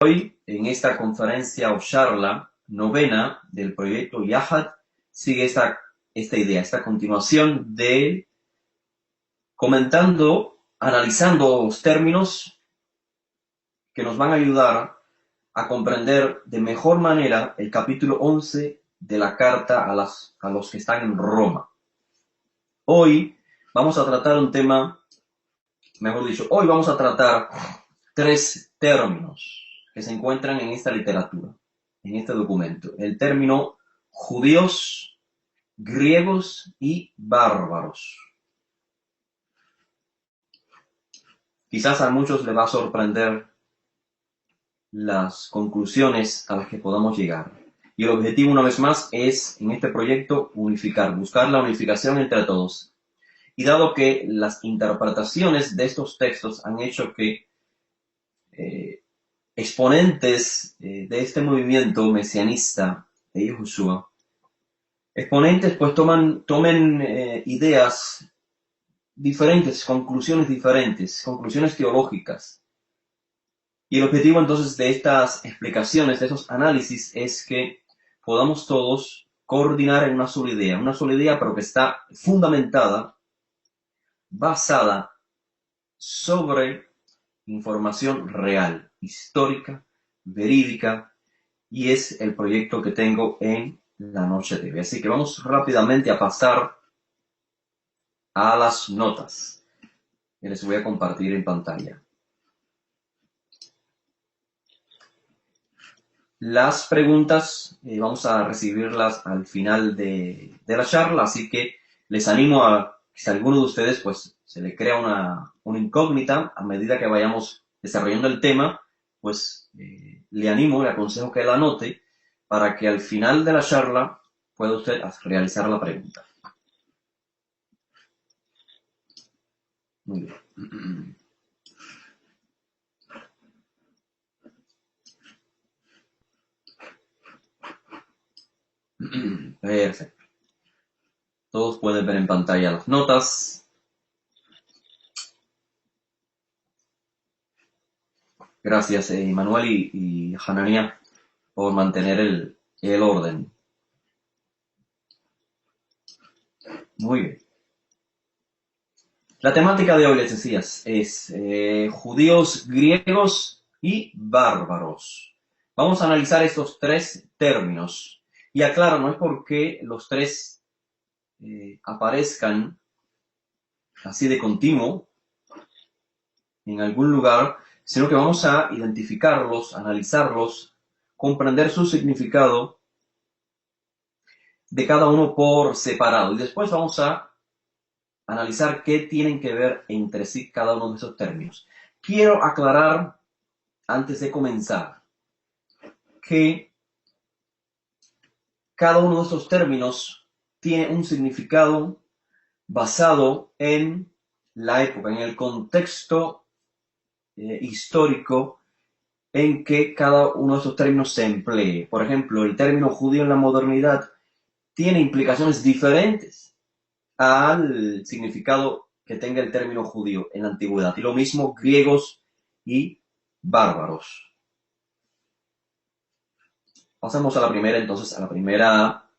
Hoy, en esta conferencia o charla novena del proyecto Yahad, sigue esta idea, esta continuación de comentando, analizando los términos que nos van a ayudar a comprender de mejor manera el capítulo 11 de la carta a los que están en Roma. Hoy vamos a tratar un tema, mejor dicho, hoy vamos a tratar 3 términos que se encuentran en esta literatura, en este documento. El término judíos, griegos y bárbaros. Quizás a muchos les va a sorprender las conclusiones a las que podamos llegar. Y el objetivo, una vez más, es en este proyecto unificar, buscar la unificación entre todos. Y dado que las interpretaciones de estos textos han hecho que exponentes de este movimiento mesianista de Yahushua, exponentes pues tomen ideas diferentes, conclusiones teológicas. Y el objetivo entonces de estas explicaciones, de esos análisis, es que podamos todos coordinar en una sola idea, pero que está fundamentada, basada sobre información real, histórica, verídica, y es el proyecto que tengo en La Noche TV. Así que vamos rápidamente a pasar a las notas que les voy a compartir en pantalla. Las preguntas vamos a recibirlas al final de la charla, así que les animo a que si a alguno de ustedes pues se le crea una incógnita a medida que vayamos desarrollando el tema, pues le animo, le aconsejo que la anote para que al final de la charla pueda usted realizar la pregunta. Muy bien. Perfecto. Todos pueden ver en pantalla las notas. Gracias, Manuel y Hanania, por mantener el orden. Muy bien. La temática de hoy, les decía, es judíos, griegos y bárbaros. Vamos a analizar estos 3 términos. Y aclaro, no es porque los 3 aparezcan así de continuo en algún lugar, sino que vamos a identificarlos, analizarlos, comprender su significado de cada uno por separado. Y después vamos a analizar qué tienen que ver entre sí cada uno de esos términos. Quiero aclarar, antes de comenzar, que cada uno de esos términos tiene un significado basado en la época, en el contexto histórico en que cada uno de esos términos se emplee. Por ejemplo, el término judío en la modernidad tiene implicaciones diferentes al significado que tenga el término judío en la antigüedad. Y lo mismo griegos y bárbaros. Pasamos a la primera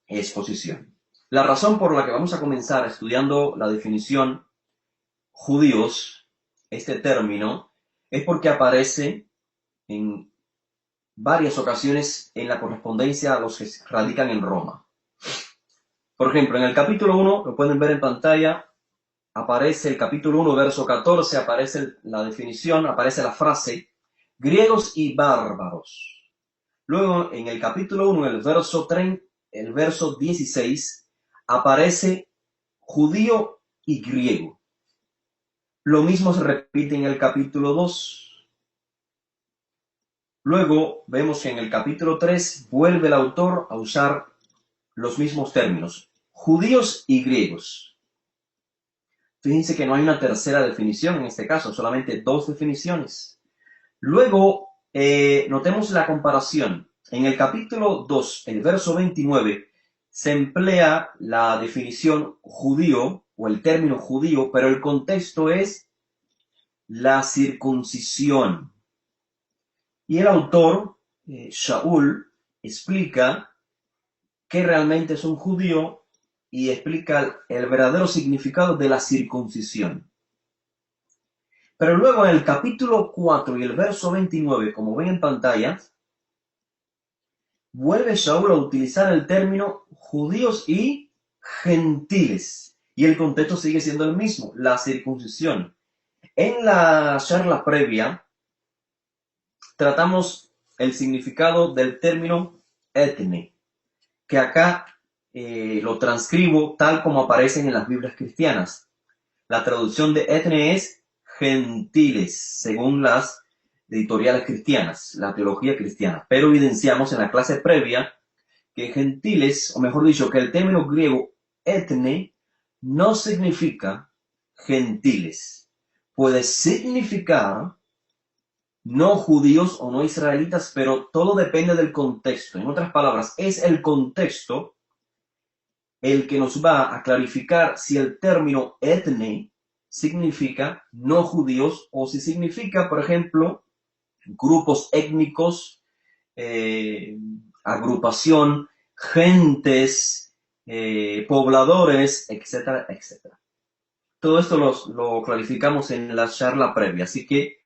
exposición. La razón por la que vamos a comenzar estudiando la definición judíos, este término, es porque aparece en varias ocasiones en la correspondencia a los que radican en Roma. Por ejemplo, en el capítulo 1, lo pueden ver en pantalla, aparece el capítulo 1, verso 14, aparece la definición, aparece la frase, griegos y bárbaros. Luego, en el capítulo 1, el verso 16, aparece judío y griego. Lo mismo se repite en el capítulo 2. Luego, vemos que en el capítulo 3 vuelve el autor a usar los mismos términos, judíos y griegos. Fíjense que no hay una tercera definición en este caso, solamente 2 definiciones. Luego, notemos la comparación. En el capítulo 2, el verso 29, se emplea la definición judío o el término judío, pero el contexto es la circuncisión. Y el autor, Shaul, explica qué realmente es un judío y explica el verdadero significado de la circuncisión. Pero luego en el capítulo 4 y el verso 29, como ven en pantalla, vuelve Shaul a utilizar el término judíos y gentiles. Y el contexto sigue siendo el mismo, la circuncisión. En la charla previa tratamos el significado del término etne, que acá lo transcribo tal como aparecen en las Biblias cristianas. La traducción de etne es gentiles, según las editoriales cristianas, la teología cristiana. Pero evidenciamos en la clase previa que gentiles, o mejor dicho, que el término griego etne no significa gentiles. Puede significar no judíos o no israelitas, pero todo depende del contexto. En otras palabras, es el contexto el que nos va a clarificar si el término etne significa no judíos o si significa, por ejemplo, grupos étnicos, agrupación, gentes, pobladores, etcétera, etcétera. Todo esto lo clarificamos en la charla previa, así que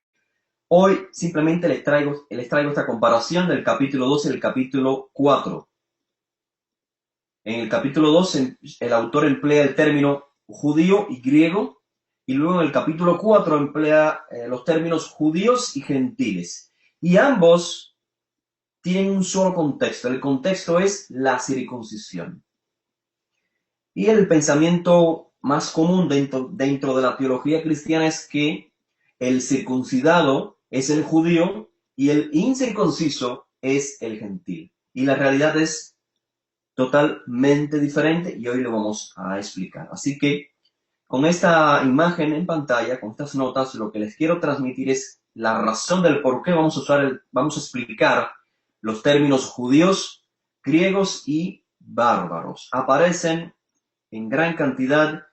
hoy simplemente les traigo esta comparación del capítulo 2 y el capítulo 4. En el capítulo 2 el autor emplea el término judío y griego, y luego en el capítulo 4 emplea los términos judíos y gentiles. Y ambos tienen un solo contexto. El contexto es la circuncisión. Y el pensamiento más común dentro de la teología cristiana es que el circuncidado es el judío y el incircunciso es el gentil. Y la realidad es totalmente diferente y hoy lo vamos a explicar. Así que con esta imagen en pantalla, con estas notas, lo que les quiero transmitir es la razón del por qué vamos a explicar los términos judíos, griegos y bárbaros. Aparecen en gran cantidad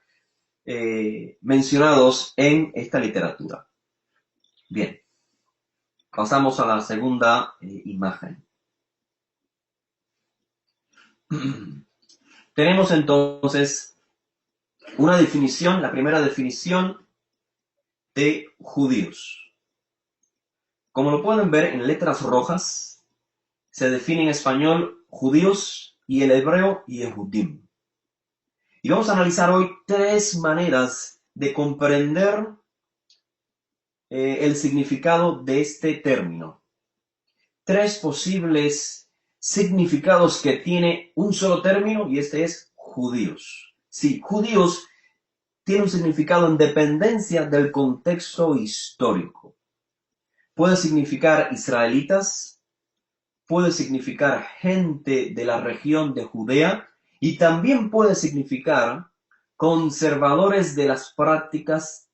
mencionados en esta literatura. Bien, pasamos a la segunda imagen. Tenemos entonces una definición, la primera definición de judíos. Como lo pueden ver en letras rojas, se define en español judíos y el hebreo Yehudim. Y vamos a analizar hoy tres maneras de comprender el significado de este término. Tres posibles significados que tiene un solo término y este es judíos. Sí, judíos tiene un significado en dependencia del contexto histórico. Puede significar israelitas, puede significar gente de la región de Judea y también puede significar conservadores de las prácticas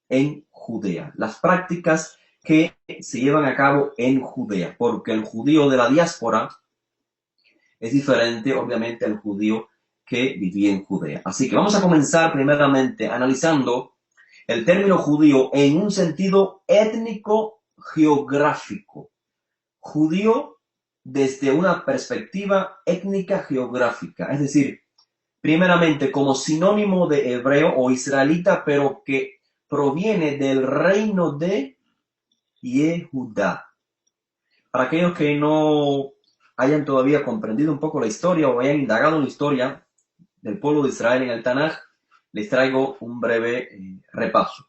en Judea, las prácticas que se llevan a cabo en Judea, porque el judío de la diáspora es diferente, obviamente, al judío que vivía en Judea. Así que vamos a comenzar primeramente analizando el término judío en un sentido étnico-geográfico. Judío desde una perspectiva étnica geográfica, es decir, primeramente como sinónimo de hebreo o israelita, pero que proviene del reino de Yehudá. Para aquellos que no hayan todavía comprendido un poco la historia o hayan indagado en la historia del pueblo de Israel en el Tanaj, les traigo un breve repaso.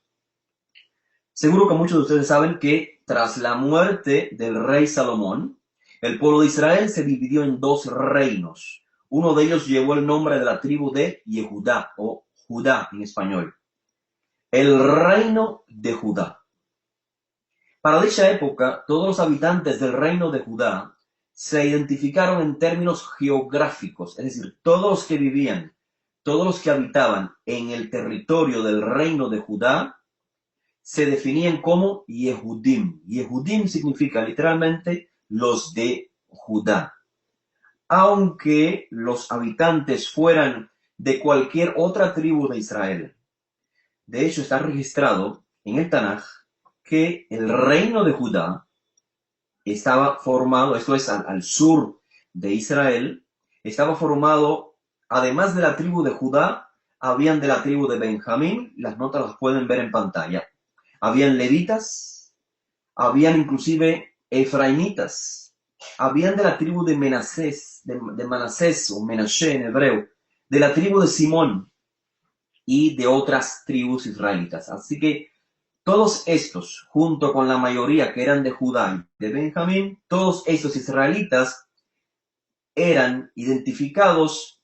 Seguro que muchos de ustedes saben que tras la muerte del rey Salomón, el pueblo de Israel se dividió en dos reinos. Uno de ellos llevó el nombre de la tribu de Yehudá o Judá en español. El reino de Judá. Para dicha época, todos los habitantes del reino de Judá se identificaron en términos geográficos, es decir, todos los que vivían, todos los que habitaban en el territorio del reino de Judá, se definían como Yehudim. Yehudim significa literalmente los de Judá. Aunque los habitantes fueran de cualquier otra tribu de Israel. De hecho, está registrado en el Tanaj que el reino de Judá estaba formado, esto es al sur de Israel, estaba formado, además de la tribu de Judá, habían de la tribu de Benjamín, las notas las pueden ver en pantalla, habían levitas, habían inclusive efraimitas, habían de la tribu de Menasés, de Manasés o Menashe en hebreo, de la tribu de Simón y de otras tribus israelitas. Así que todos estos, junto con la mayoría que eran de Judá y de Benjamín, todos estos israelitas eran identificados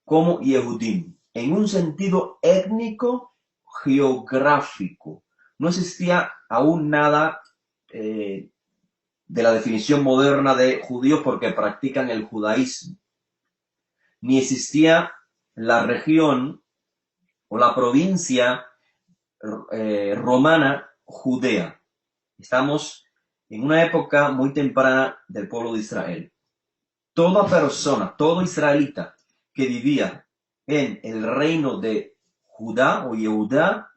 como Yehudim, en un sentido étnico geográfico. No existía aún nada de la definición moderna de judíos porque practican el judaísmo. Ni existía la región o la provincia romana Judea. Estamos en una época muy temprana del pueblo de Israel. Toda persona, todo israelita que vivía en el reino de Judá o Yehudá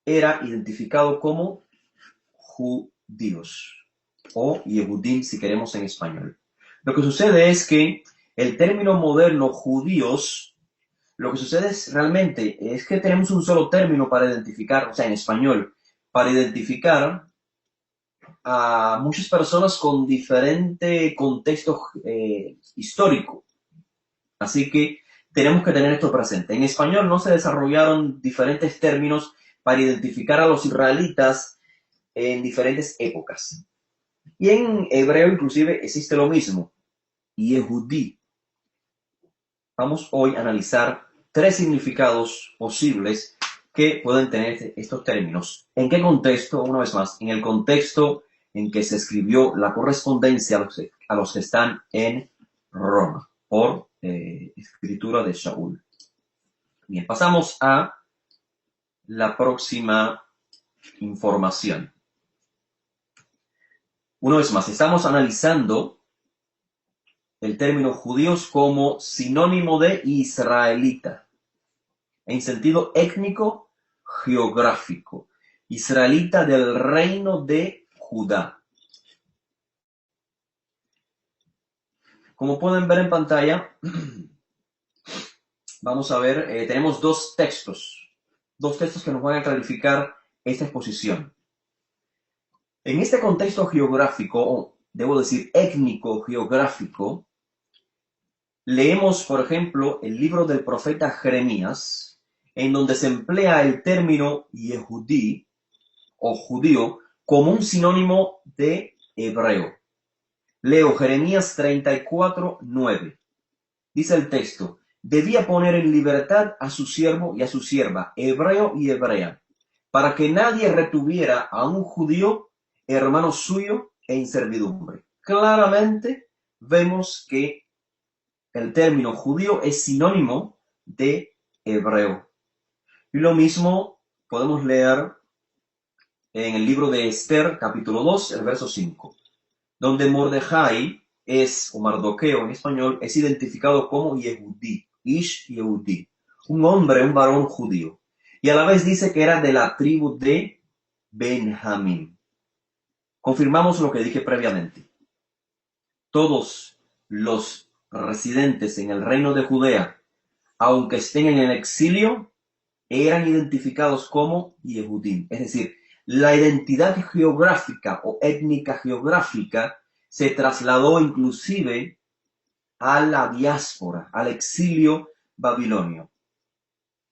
era identificado como judíos o Yehudim si queremos en español. Lo que sucede es que el término moderno judíos, lo que sucede es realmente es que tenemos un solo término para identificar, o sea, en español, para identificar a muchas personas con diferente contexto histórico. Así que tenemos que tener esto presente. En español no se desarrollaron diferentes términos para identificar a los israelitas en diferentes épocas. Y en hebreo inclusive existe lo mismo, Yehudí. Vamos hoy a analizar 3 significados posibles que pueden tener estos términos. ¿En qué contexto? Una vez más, en el contexto en que se escribió la correspondencia a los que están en Roma por escritura de Shaul. Bien, pasamos a la próxima información. Una vez más, estamos analizando el término judíos como sinónimo de israelita, en sentido étnico geográfico, israelita del reino de Judá. Como pueden ver en pantalla, vamos a ver, tenemos dos textos que nos van a clarificar esta exposición. En este contexto geográfico, o debo decir étnico geográfico, leemos, por ejemplo, el libro del profeta Jeremías, en donde se emplea el término Yehudí o judío como un sinónimo de hebreo. Leo Jeremías 34:9. Dice el texto: debía poner en libertad a su siervo y a su sierva, hebreo y hebrea, para que nadie retuviera a un judío, hermano suyo, en servidumbre. Claramente vemos que el término judío es sinónimo de hebreo. Y lo mismo podemos leer en el libro de Esther, capítulo 2, el verso 5, donde Mordejai o Mardoqueo en español, es identificado como Yehudí, Ish Yehudí, un hombre, un varón judío. Y a la vez dice que era de la tribu de Benjamín. Confirmamos lo que dije previamente. Todos los residentes en el reino de Judea, aunque estén en el exilio, eran identificados como Yehudim. Es decir, la identidad geográfica o étnica geográfica se trasladó inclusive a la diáspora, al exilio babilonio.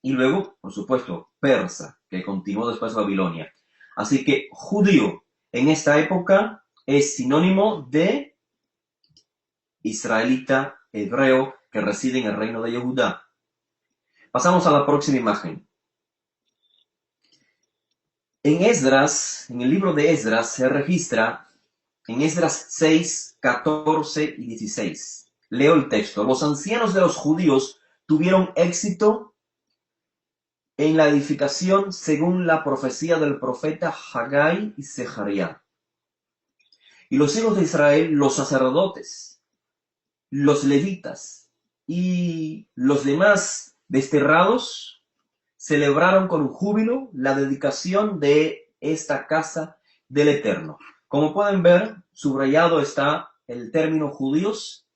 Y luego, por supuesto, persa, que continuó después Babilonia. Así que judío en esta época es sinónimo de israelita, hebreo, que reside en el reino de Yehudá. Pasamos a la próxima imagen. En Esdras, en el libro de Esdras, se registra en Esdras 6, 14 y 16. Leo el texto. Los ancianos de los judíos tuvieron éxito en la edificación según la profecía del profeta Hagai y Zeharia. Y los hijos de Israel, los sacerdotes, los levitas y los demás desterrados, celebraron con júbilo la dedicación de esta casa del Eterno. Como pueden ver, subrayado está el término judíos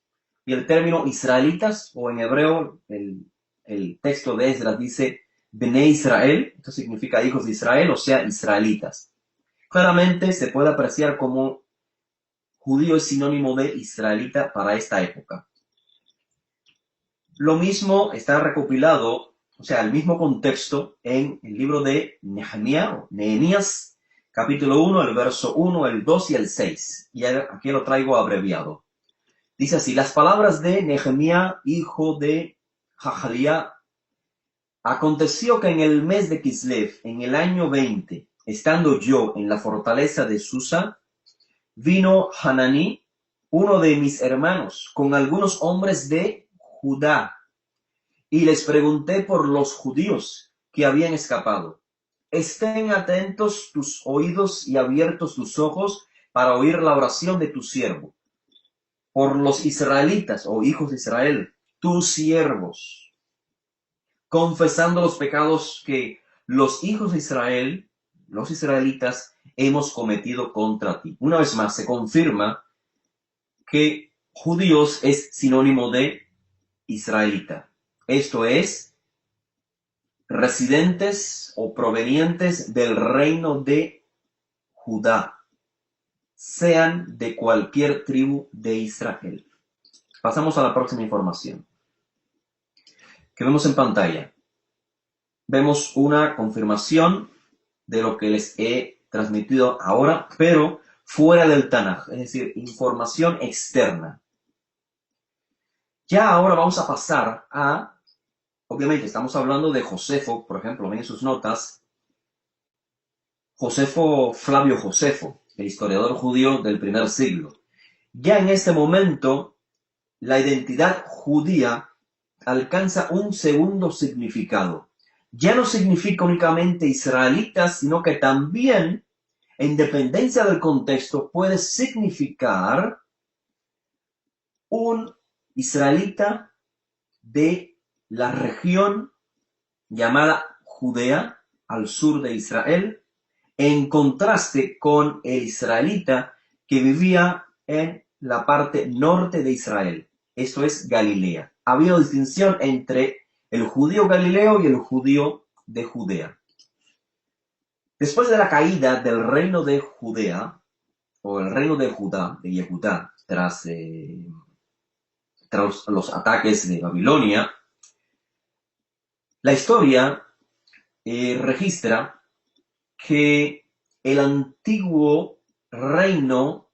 y el término israelitas, o en hebreo el texto de Esdras dice Bnei Israel, esto significa hijos de Israel, o sea, israelitas. Claramente se puede apreciar como judío es sinónimo de israelita para esta época. Lo mismo está recopilado, o sea, el mismo contexto en el libro de Nehemías, capítulo 1, el verso 1, el 2 y el 6. Y aquí lo traigo abreviado. Dice así: las palabras de Nehemías, hijo de Hachalía. Aconteció que en el mes de Kislev, en el año 20, estando yo en la fortaleza de Susa, vino Hananí, uno de mis hermanos, con algunos hombres de Judá, y les pregunté por los judíos que habían escapado. Estén atentos tus oídos y abiertos tus ojos para oír la oración de tu siervo. Por los israelitas, o hijos de Israel, tus siervos, confesando los pecados que los hijos de Israel, los israelitas, hemos cometido contra ti. Una vez más, se confirma que judíos es sinónimo de israelita. Esto es, residentes o provenientes del reino de Judá, sean de cualquier tribu de Israel. Pasamos a la próxima información que vemos en pantalla. Vemos una confirmación de lo que les he transmitido ahora, pero fuera del Tanaj, es decir, información externa. Ya ahora vamos a pasar a, obviamente estamos hablando de Josefo, por ejemplo, ven en sus notas, Flavio Josefo, el historiador judío del primer siglo. Ya en este momento, la identidad judía alcanza un segundo significado. Ya no significa únicamente israelitas, sino que también, en dependencia del contexto, puede significar un israelita de la región llamada Judea, al sur de Israel, en contraste con el israelita que vivía en la parte norte de Israel, esto es Galilea. Había una distinción entre el judío galileo y el judío de Judea. Después de la caída del reino de Judea, o el reino de Judá, de Yehudá, tras los ataques de Babilonia, la historia registra que el antiguo reino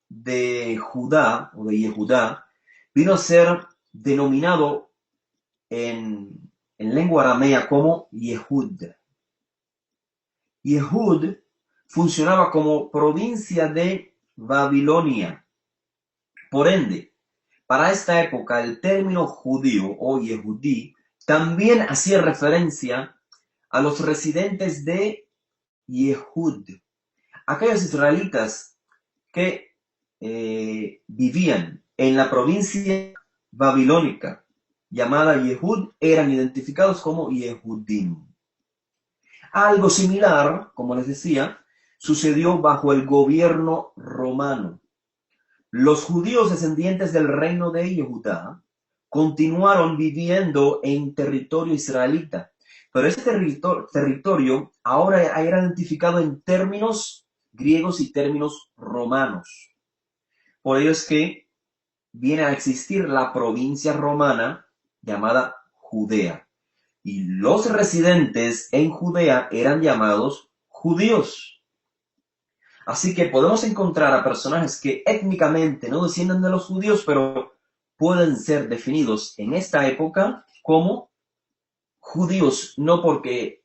de Judá o de Yehudá vino a ser denominado en lengua aramea como Yehud. Yehud funcionaba como provincia de Babilonia. Por ende, para esta época el término judío o Yehudí también hacía referencia a los residentes de Yehud, aquellos israelitas que vivían en la provincia babilónica llamada Yehud eran identificados como Yehudim. Algo similar, como les decía, sucedió bajo el gobierno romano. Los judíos descendientes del reino de Yehudá continuaron viviendo en territorio israelita, pero ese territorio ahora era identificado en términos griegos y términos romanos. Por ello es que viene a existir la provincia romana llamada Judea. Y los residentes en Judea eran llamados judíos. Así que podemos encontrar a personajes que étnicamente no descienden de los judíos, pero pueden ser definidos en esta época como judíos, no porque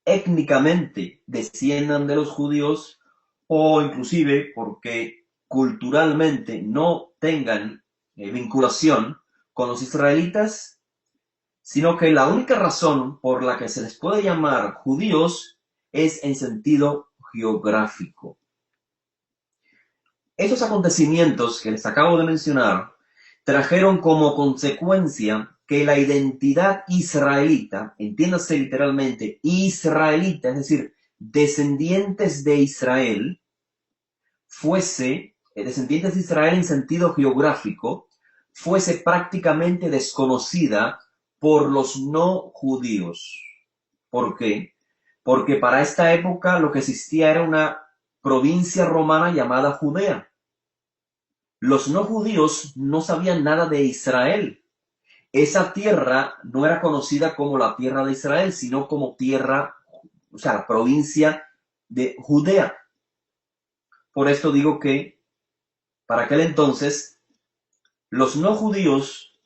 étnicamente desciendan de los judíos o inclusive porque culturalmente no tengan vinculación con los israelitas, sino que la única razón por la que se les puede llamar judíos es en sentido geográfico. Esos acontecimientos que les acabo de mencionar trajeron como consecuencia que la identidad israelita, entiéndase literalmente israelita, es decir, descendientes de Israel, fuese descendientes de Israel en sentido geográfico, fuese prácticamente desconocida por los no judíos. ¿Por qué? Porque para esta época lo que existía era una provincia romana llamada Judea. Los no judíos no sabían nada de Israel. Esa tierra no era conocida como la tierra de Israel, sino como tierra, o sea, la provincia de Judea. Por esto digo que para aquel entonces los no judíos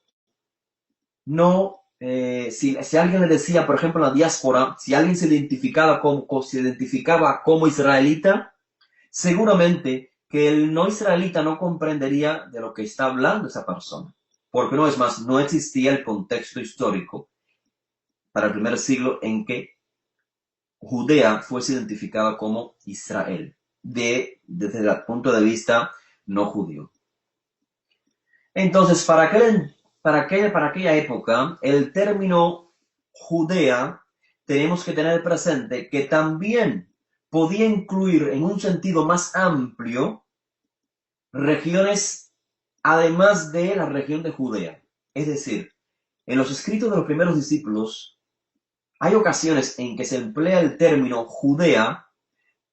no, si alguien le decía, por ejemplo, en la diáspora, si alguien se identificaba como israelita, seguramente que el no israelita no comprendería de lo que está hablando esa persona. Porque no es más, no existía el contexto histórico para el primer siglo en que Judea fuese identificada como Israel, desde el punto de vista no judío. Entonces, para aquella época, el término Judea, tenemos que tener presente que también podía incluir en un sentido más amplio regiones además de la región de Judea. Es decir, en los escritos de los primeros discípulos hay ocasiones en que se emplea el término Judea,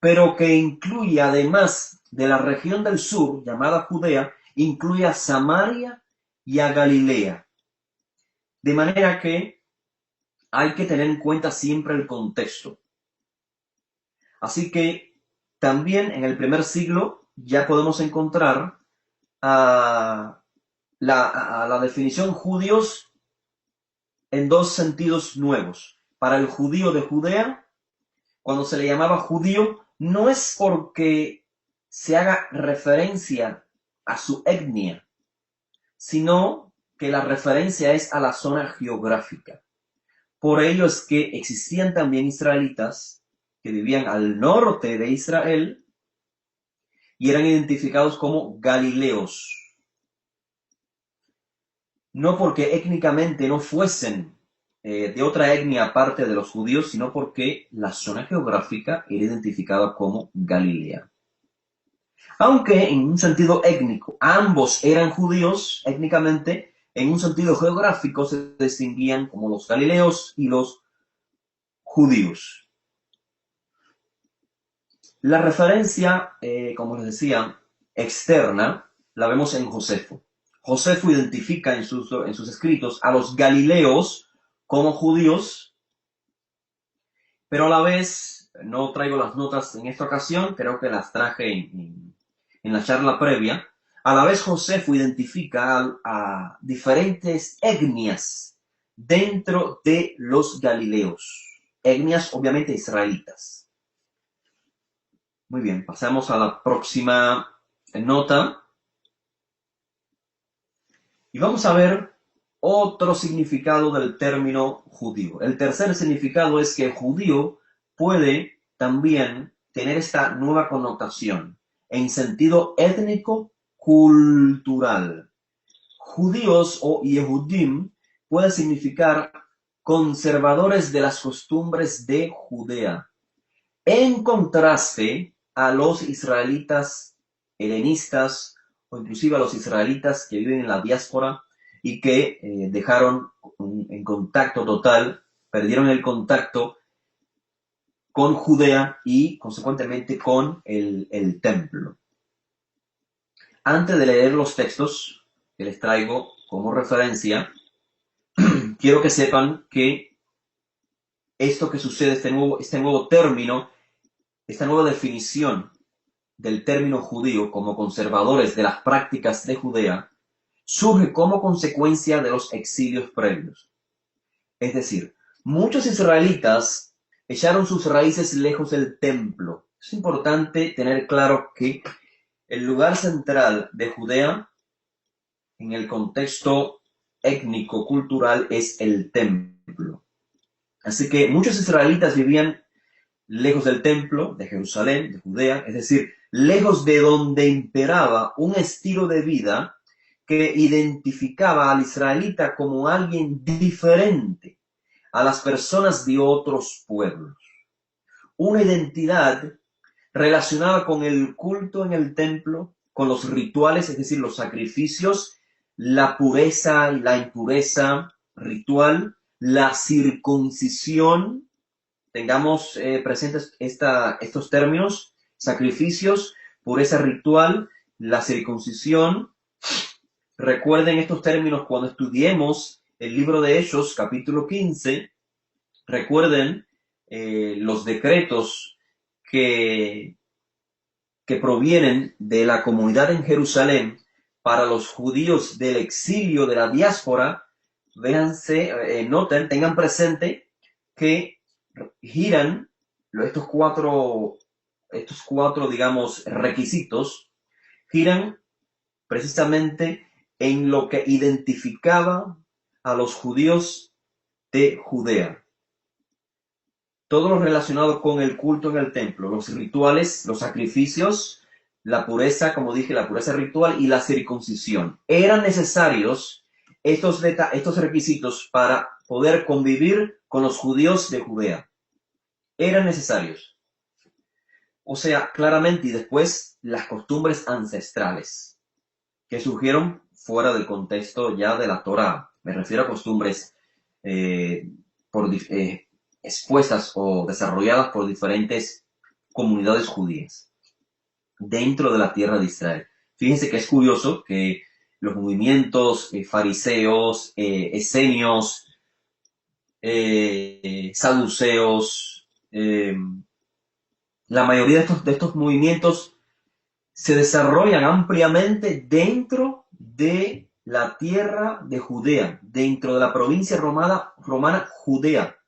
pero que incluye además de la región del sur, llamada Judea, incluye a Samaria y a Galilea. De manera que hay que tener en cuenta siempre el contexto. Así que también en el primer siglo ya podemos encontrar a la definición judíos en dos sentidos nuevos. Para el judío de Judea, cuando se le llamaba judío, no es porque se haga referencia a su etnia, sino que la referencia es a la zona geográfica. Por ello es que existían también israelitas que vivían al norte de Israel y eran identificados como galileos. No porque étnicamente no fuesen de otra etnia aparte de los judíos, sino porque la zona geográfica era identificada como Galilea. Aunque en un sentido étnico ambos eran judíos étnicamente, en un sentido geográfico se distinguían como los galileos y los judíos. La referencia, como les decía, externa, la vemos en Josefo. Josefo identifica en sus escritos a los galileos como judíos, pero a la vez, no traigo las notas en esta ocasión, creo que las traje en la charla previa. A la vez Josefo identifica a diferentes etnias dentro de los galileos, etnias obviamente israelitas. Muy bien, pasamos a la próxima nota. Y vamos a ver otro significado del término judío. El tercer significado es que judío puede también tener esta nueva connotación en sentido étnico cultural. Judíos o Yehudim puede significar conservadores de las costumbres de Judea, en contraste a los israelitas helenistas o inclusive a los israelitas que viven en la diáspora y que dejaron en contacto total, perdieron el contacto con Judea y consecuentemente con el templo. Antes de leer los textos que les traigo como referencia, quiero que sepan que esto que sucede, este nuevo término, esta nueva definición del término judío como conservadores de las prácticas de Judea, surge como consecuencia de los exilios previos. Es decir, muchos israelitas echaron sus raíces lejos del templo. Es importante tener claro que el lugar central de Judea en el contexto étnico-cultural es el templo. Así que muchos israelitas vivían lejos del templo, de Jerusalén, de Judea, es decir, lejos de donde imperaba un estilo de vida que identificaba al israelita como alguien diferente a las personas de otros pueblos. Una identidad relacionada con el culto en el templo, con los rituales, es decir, los sacrificios, la pureza y la impureza ritual, la circuncisión. Tengamos presentes estos términos: sacrificios, pureza ritual, la circuncisión. Recuerden estos términos cuando estudiemos el libro de Hechos, capítulo 15. Recuerden los decretos que provienen de la comunidad en Jerusalén para los judíos del exilio, de la diáspora. Véanse, noten, tengan presente que giran estos cuatro, digamos, requisitos, giran precisamente en lo que identificaba a los judíos de Judea. Todo lo relacionado con el culto en el templo, los rituales, los sacrificios, la pureza, como dije, la pureza ritual y la circuncisión. Eran necesarios estos requisitos para poder convivir con los judíos de Judea. Eran necesarios. O sea, claramente, y después las costumbres ancestrales que surgieron fuera del contexto ya de la Torá. Me refiero a costumbres expuestas o desarrolladas por diferentes comunidades judías dentro de la tierra de Israel. Fíjense que es curioso que los movimientos fariseos, esenios, saduceos, la mayoría de estos movimientos se desarrollan ampliamente dentro de la tierra de Judea, dentro de la provincia romana Judea,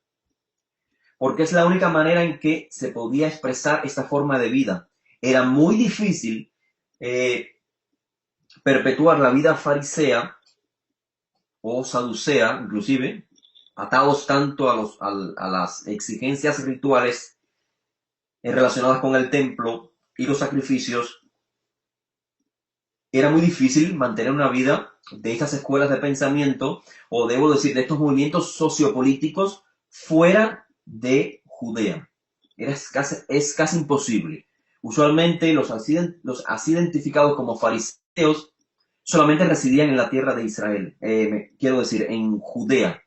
porque es la única manera en que se podía expresar esta forma de vida. Era muy difícil perpetuar la vida farisea o saducea, inclusive, atados tanto a las exigencias rituales relacionadas con el templo y los sacrificios. Era muy difícil mantener una vida de estas escuelas de pensamiento, o debo decir, de estos movimientos sociopolíticos fuera de Judea. Es casi imposible. Usualmente los así identificados como fariseos solamente residían en la tierra de Israel, quiero decir, en Judea.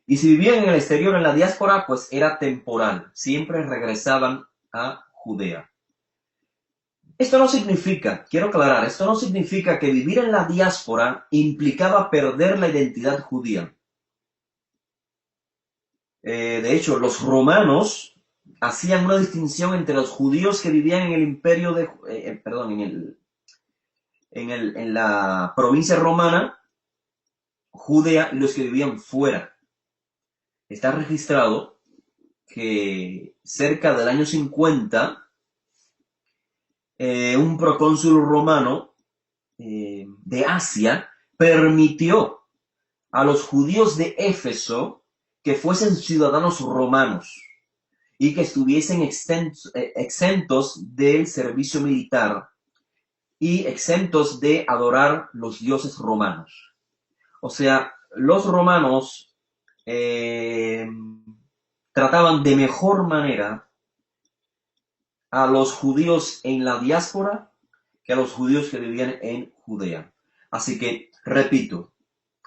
Y si vivían en el exterior, en la diáspora, pues era temporal. Siempre regresaban a Judea. Esto no significa, quiero aclarar, esto no significa que vivir en la diáspora implicaba perder la identidad judía. De hecho, los romanos hacían una distinción entre los judíos que vivían en el imperio de, en la provincia romana, Judea, y los que vivían fuera. Está registrado que cerca del año 50, un procónsul romano de Asia permitió a los judíos de Éfeso que fuesen ciudadanos romanos y que estuviesen exentos del servicio militar y exentos de adorar los dioses romanos. O sea, los romanos trataban de mejor manera a los judíos en la diáspora que a los judíos que vivían en Judea. Así que, repito,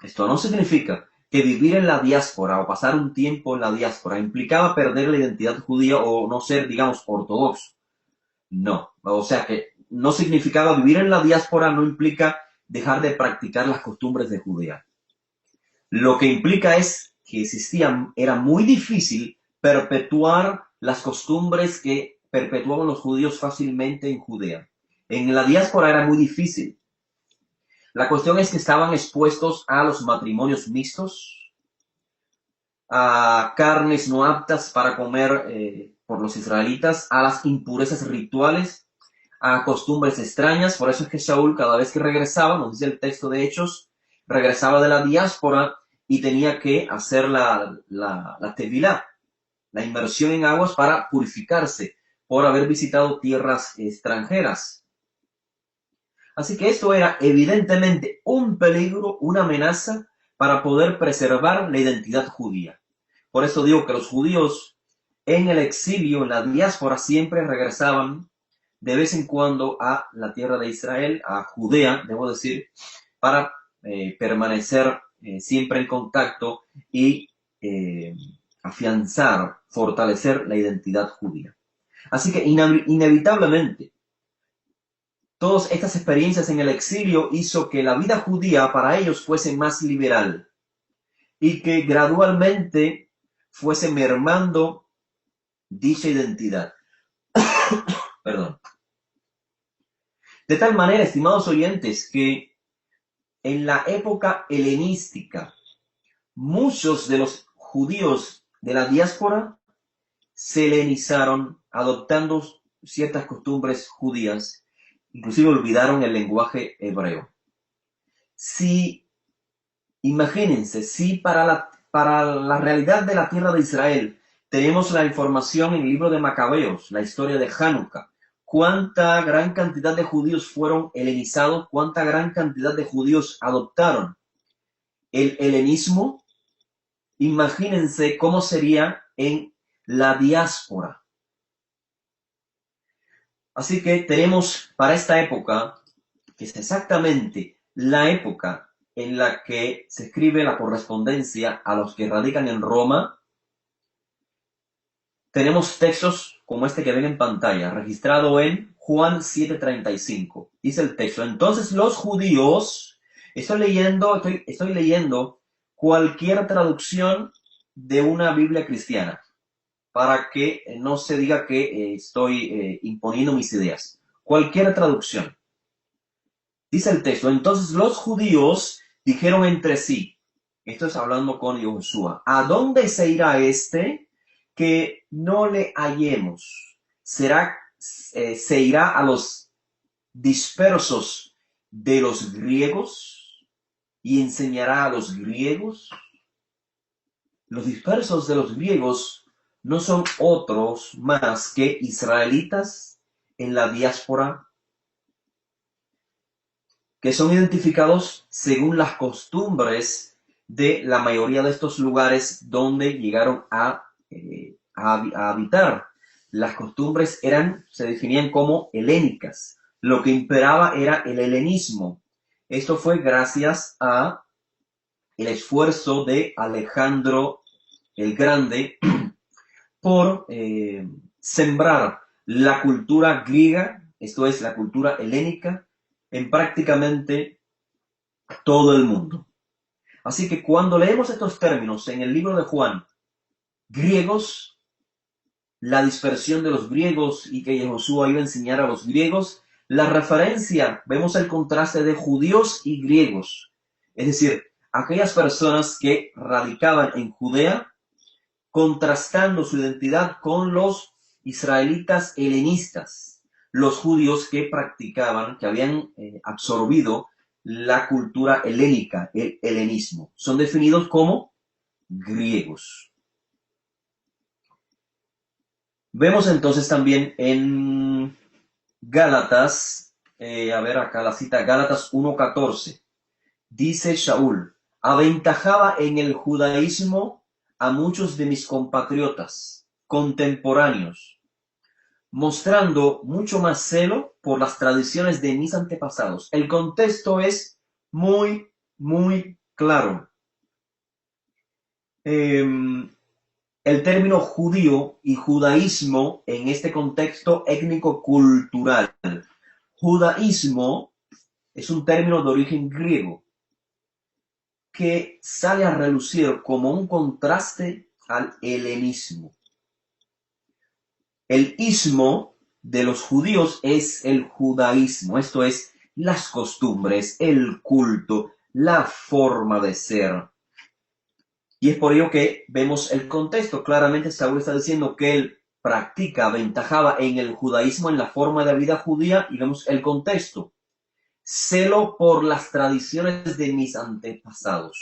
esto no significa que vivir en la diáspora o pasar un tiempo en la diáspora implicaba perder la identidad judía o no ser, digamos, ortodoxo. No, o sea que no significaba vivir en la diáspora, no implica dejar de practicar las costumbres de Judea. Lo que implica es que era muy difícil perpetuar las costumbres que perpetuaban los judíos fácilmente en Judea. En la diáspora era muy difícil. La cuestión es que estaban expuestos a los matrimonios mixtos, a carnes no aptas para comer por los israelitas, a las impurezas rituales, a costumbres extrañas. Por eso es que Shaul, cada vez que regresaba, nos dice el texto de Hechos, regresaba de la diáspora y tenía que hacer la tevilá, la inmersión en aguas para purificarse por haber visitado tierras extranjeras. Así que esto era evidentemente un peligro, una amenaza para poder preservar la identidad judía. Por eso digo que los judíos en el exilio, en la diáspora, siempre regresaban de vez en cuando a la tierra de Israel, a Judea, debo decir, para permanecer siempre en contacto y afianzar, fortalecer la identidad judía. Así que inevitablemente, todas estas experiencias en el exilio hizo que la vida judía para ellos fuese más liberal y que gradualmente fuese mermando dicha identidad. Perdón. De tal manera, estimados oyentes, que en la época helenística, muchos de los judíos de la diáspora se helenizaron, adoptando ciertas costumbres judías, inclusive olvidaron el lenguaje hebreo. Imagínense, si para la realidad de la tierra de Israel tenemos la información en el libro de Macabeos, la historia de Hanukkah, cuánta gran cantidad de judíos fueron helenizados, cuánta gran cantidad de judíos adoptaron el helenismo. Imagínense cómo sería en la diáspora. Así que tenemos para esta época, que es exactamente la época en la que se escribe la correspondencia a los que radican en Roma, tenemos textos como este que ven en pantalla, registrado en Juan 7:35. Dice el texto: entonces los judíos, estoy leyendo cualquier traducción de una Biblia cristiana, para que no se diga que estoy imponiendo mis ideas. Cualquier traducción. Dice el texto: entonces los judíos dijeron entre sí, esto es hablando con Josué, ¿a dónde se irá este que no le hallemos? ¿Se irá a los dispersos de los griegos y enseñará a los griegos? Los dispersos de los griegos no son otros más que israelitas en la diáspora, que son identificados según las costumbres de la mayoría de estos lugares donde llegaron a habitar. Las costumbres se definían como helénicas. Lo que imperaba era el helenismo. Esto fue gracias a el esfuerzo de Alejandro el Grande por sembrar la cultura griega, esto es la cultura helénica, en prácticamente todo el mundo. Así que cuando leemos estos términos en el libro de Juan, griegos, la dispersión de los griegos y que Josué iba a enseñar a los griegos, la referencia, vemos el contraste de judíos y griegos, es decir, aquellas personas que radicaban en Judea, contrastando su identidad con los israelitas helenistas, los judíos que practicaban, que habían absorbido la cultura helénica, el helenismo. Son definidos como griegos. Vemos entonces también en Gálatas, a ver acá la cita, Gálatas 1:14. Dice Shaul: aventajaba en el judaísmo a muchos de mis compatriotas contemporáneos, mostrando mucho más celo por las tradiciones de mis antepasados. El contexto es muy, muy claro. El término judío y judaísmo en este contexto étnico-cultural. Judaísmo es un término de origen griego que sale a relucir como un contraste al helenismo. El ismo de los judíos es el judaísmo, esto es, las costumbres, el culto, la forma de ser. Y es por ello que vemos el contexto. Claramente Saúl está diciendo que él aventajaba en el judaísmo, en la forma de vida judía, y vemos el contexto. Celo por las tradiciones de mis antepasados.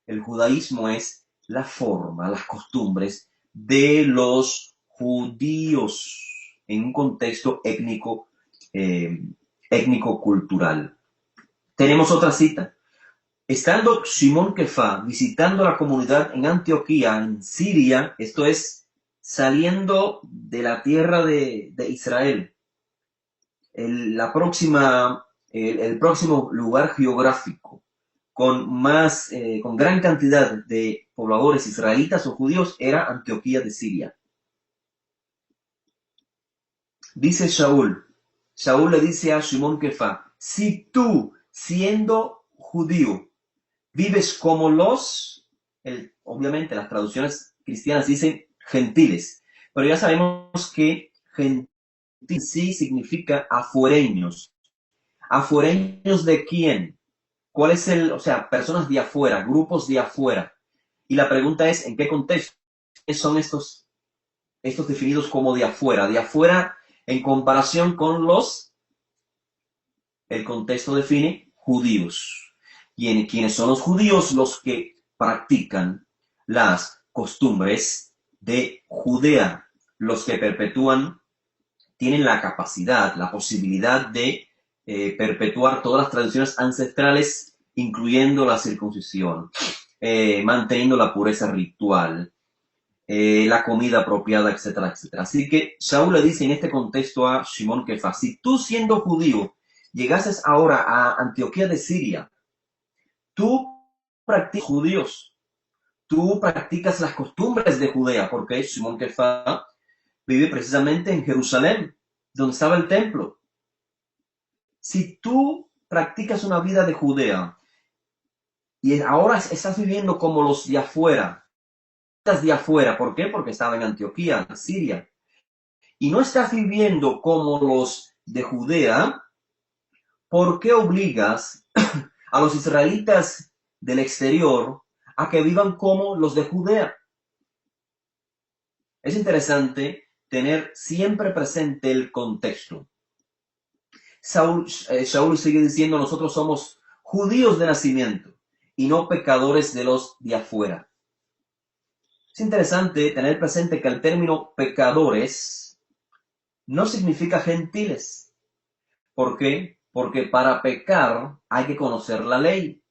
El judaísmo es la forma, las costumbres de los judíos en un contexto étnico-cultural. Tenemos otra cita. Estando Simón Kefá visitando la comunidad en Antioquía, en Siria, esto es, saliendo de la tierra de Israel, el próximo lugar geográfico con gran cantidad de pobladores israelitas o judíos era Antioquía de Siria. Dice Shaul le dice a Shimon Kefa, si tú, siendo judío, vives como obviamente las traducciones cristianas dicen gentiles, pero ya sabemos que gentil sí significa afuereños. ¿Afuereños de quién? ¿Cuál es o sea, personas de afuera, grupos de afuera? Y la pregunta es, ¿en qué contexto son estos definidos como de afuera? De afuera en comparación con el contexto define judíos. ¿Quiénes son los judíos? Los que practican las costumbres de Judea, los que tienen la capacidad, la posibilidad de perpetuar todas las tradiciones ancestrales, incluyendo la circuncisión, manteniendo la pureza ritual, la comida apropiada, etcétera, etcétera. Así que Shaul le dice en este contexto a Shimon Kefa, si tú siendo judío llegases ahora a Antioquía de Siria, tú practicas judíos, tú practicas las costumbres de Judea, porque Shimon Kefa vive precisamente en Jerusalén, donde estaba el templo. Si tú practicas una vida de Judea y ahora estás viviendo como los de afuera, ¿por qué? Porque estaba en Antioquía, Siria, y no estás viviendo como los de Judea, ¿por qué obligas a los israelitas del exterior a que vivan como los de Judea? Es interesante tener siempre presente el contexto. Shaul sigue diciendo, nosotros somos judíos de nacimiento y no pecadores de los de afuera. Es interesante tener presente que el término pecadores no significa gentiles. ¿Por qué? Porque para pecar hay que conocer la ley.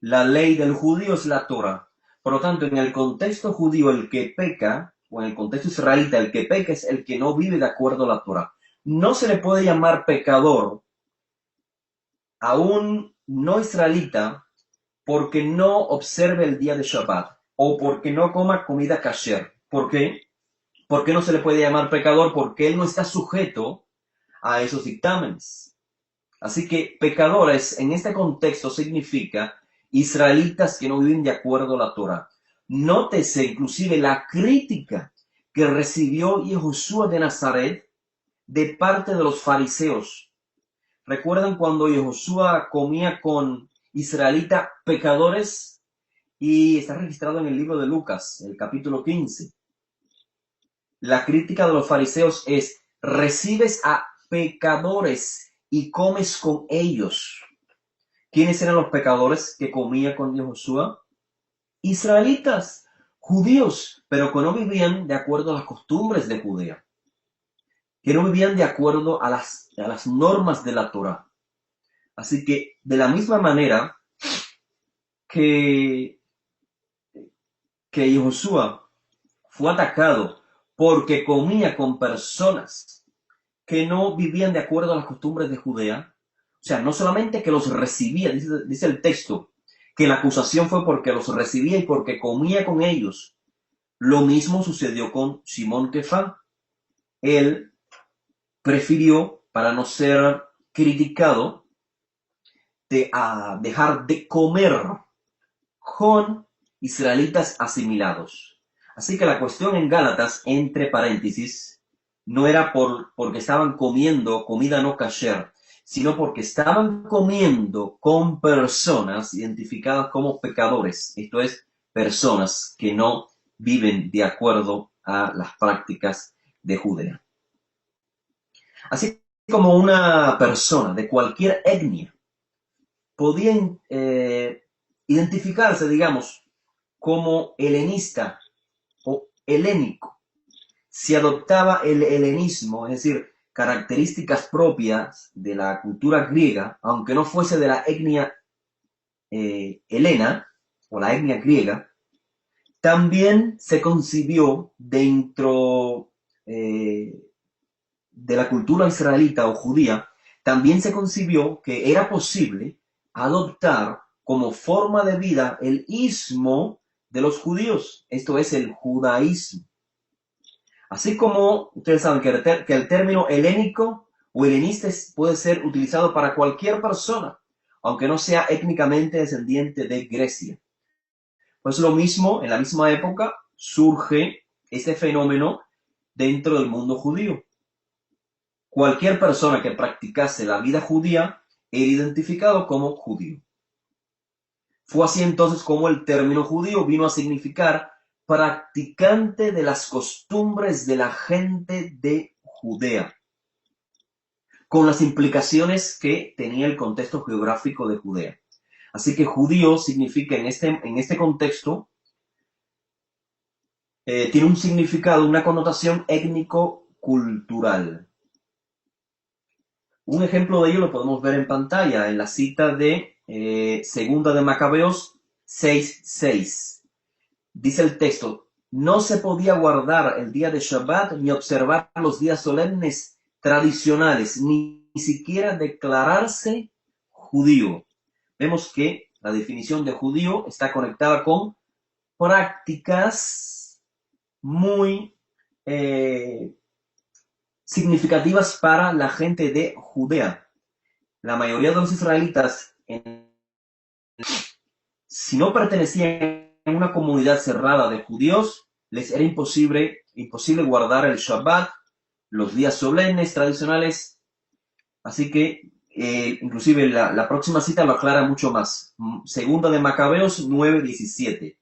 La ley del judío es la Torah. Por lo tanto, en el contexto judío, el que peca, o en el contexto israelita, el que peca es el que no vive de acuerdo a la Torah. No se le puede llamar pecador a un no israelita porque no observe el día de Shabbat o porque no coma comida kasher. ¿Por qué? ¿Por qué no se le puede llamar pecador? Porque él no está sujeto a esos dictámenes. Así que pecadores en este contexto significa israelitas que no viven de acuerdo a la Torah. Nótese inclusive la crítica que recibió Yehoshua de Nazaret de parte de los fariseos. ¿Recuerdan cuando Yehoshua comía con israelitas pecadores? Y está registrado en el libro de Lucas, el capítulo 15. La crítica de los fariseos es, recibes a pecadores y comes con ellos. ¿Quiénes eran los pecadores que comía con Yehoshua? Israelitas, judíos, pero que no vivían de acuerdo a las costumbres de Judea, que no vivían de acuerdo a las normas de la Torah. Así que, de la misma manera que Yehoshua fue atacado porque comía con personas que no vivían de acuerdo a las costumbres de Judea, o sea, no solamente que los recibía, dice el texto, que la acusación fue porque los recibía y porque comía con ellos. Lo mismo sucedió con Shimon Kefa. Él prefirió, para no ser criticado, dejar de comer con israelitas asimilados. Así que la cuestión en Gálatas, entre paréntesis, no era porque estaban comiendo comida no kasher, sino porque estaban comiendo con personas identificadas como pecadores, esto es, personas que no viven de acuerdo a las prácticas de Judea. Así como una persona de cualquier etnia podía identificarse, digamos, como helenista o helénico, si adoptaba el helenismo, es decir, características propias de la cultura griega, aunque no fuese de la etnia helena o la etnia griega, también se concibió dentro de la cultura israelita o judía, también se concibió que era posible adoptar como forma de vida el ismo de los judíos, esto es el judaísmo. Así como ustedes saben que el término helénico o helenista puede ser utilizado para cualquier persona, aunque no sea étnicamente descendiente de Grecia. Pues lo mismo, en la misma época, surge este fenómeno dentro del mundo judío. Cualquier persona que practicase la vida judía era identificado como judío. Fue así entonces como el término judío vino a significar practicante de las costumbres de la gente de Judea, con las implicaciones que tenía el contexto geográfico de Judea. Así que judío significa en este contexto, tiene un significado, una connotación étnico-cultural. Un ejemplo de ello lo podemos ver en pantalla, en la cita de Segunda de Macabeos 6:6. Dice el texto, no se podía guardar el día de Shabbat ni observar los días solemnes tradicionales, ni siquiera declararse judío. Vemos que la definición de judío está conectada con prácticas muy significativas para la gente de Judea. La mayoría de los israelitas, si no pertenecían a una comunidad cerrada de judíos, les era imposible guardar el Shabbat, los días solemnes tradicionales. Así que, inclusive la próxima cita lo aclara mucho más. Segunda de Macabeos 9:17.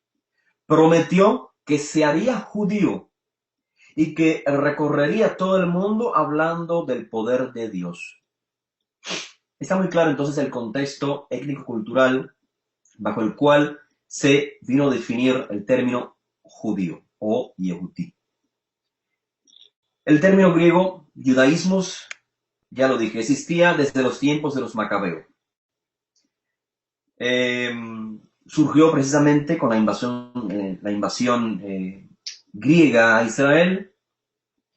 Prometió que se haría judío y que recorrería todo el mundo hablando del poder de Dios. Está muy claro entonces el contexto étnico-cultural bajo el cual se vino a definir el término judío o Yehudí. El término griego judaísmos, ya lo dije, existía desde los tiempos de los macabeos. Surgió precisamente con la invasión griega a Israel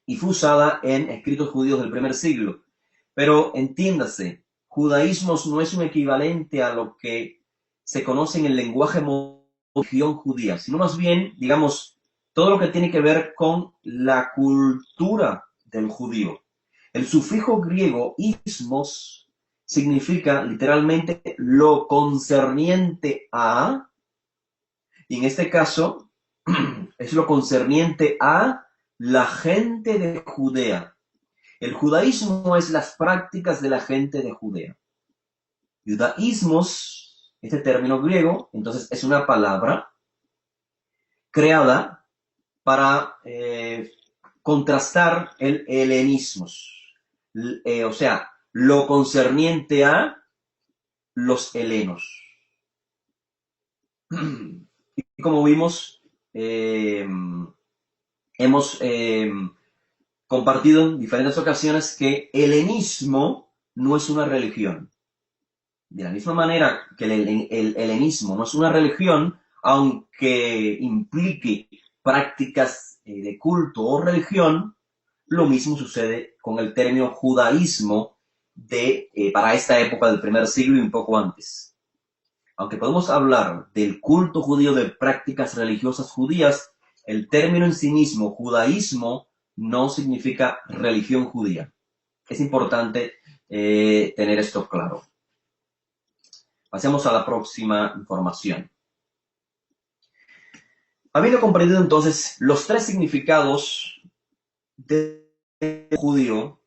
y fue usada en escritos judíos del primer siglo. Pero entiéndase, judaísmos no es un equivalente a lo que se conoce en el lenguaje religión judía, sino más bien, digamos, todo lo que tiene que ver con la cultura del judío. El sufijo griego ismos significa literalmente lo concerniente a, y en este caso es lo concerniente a la gente de Judea. El judaísmo es las prácticas de la gente de Judea. Judaísmos, este término griego, entonces es una palabra creada para contrastar el helenismos, o sea, lo concerniente a los helenos. Y como vimos, hemos compartido en diferentes ocasiones que el helenismo no es una religión. De la misma manera que el helenismo no es una religión, aunque implique prácticas de culto o religión, lo mismo sucede con el término judaísmo para esta época del primer siglo y un poco antes. Aunque podemos hablar del culto judío, de prácticas religiosas judías, el término en sí mismo, judaísmo, no significa religión judía. Es importante tener esto claro. Pasemos a la próxima información. Habiendo comprendido entonces los tres significados de judío,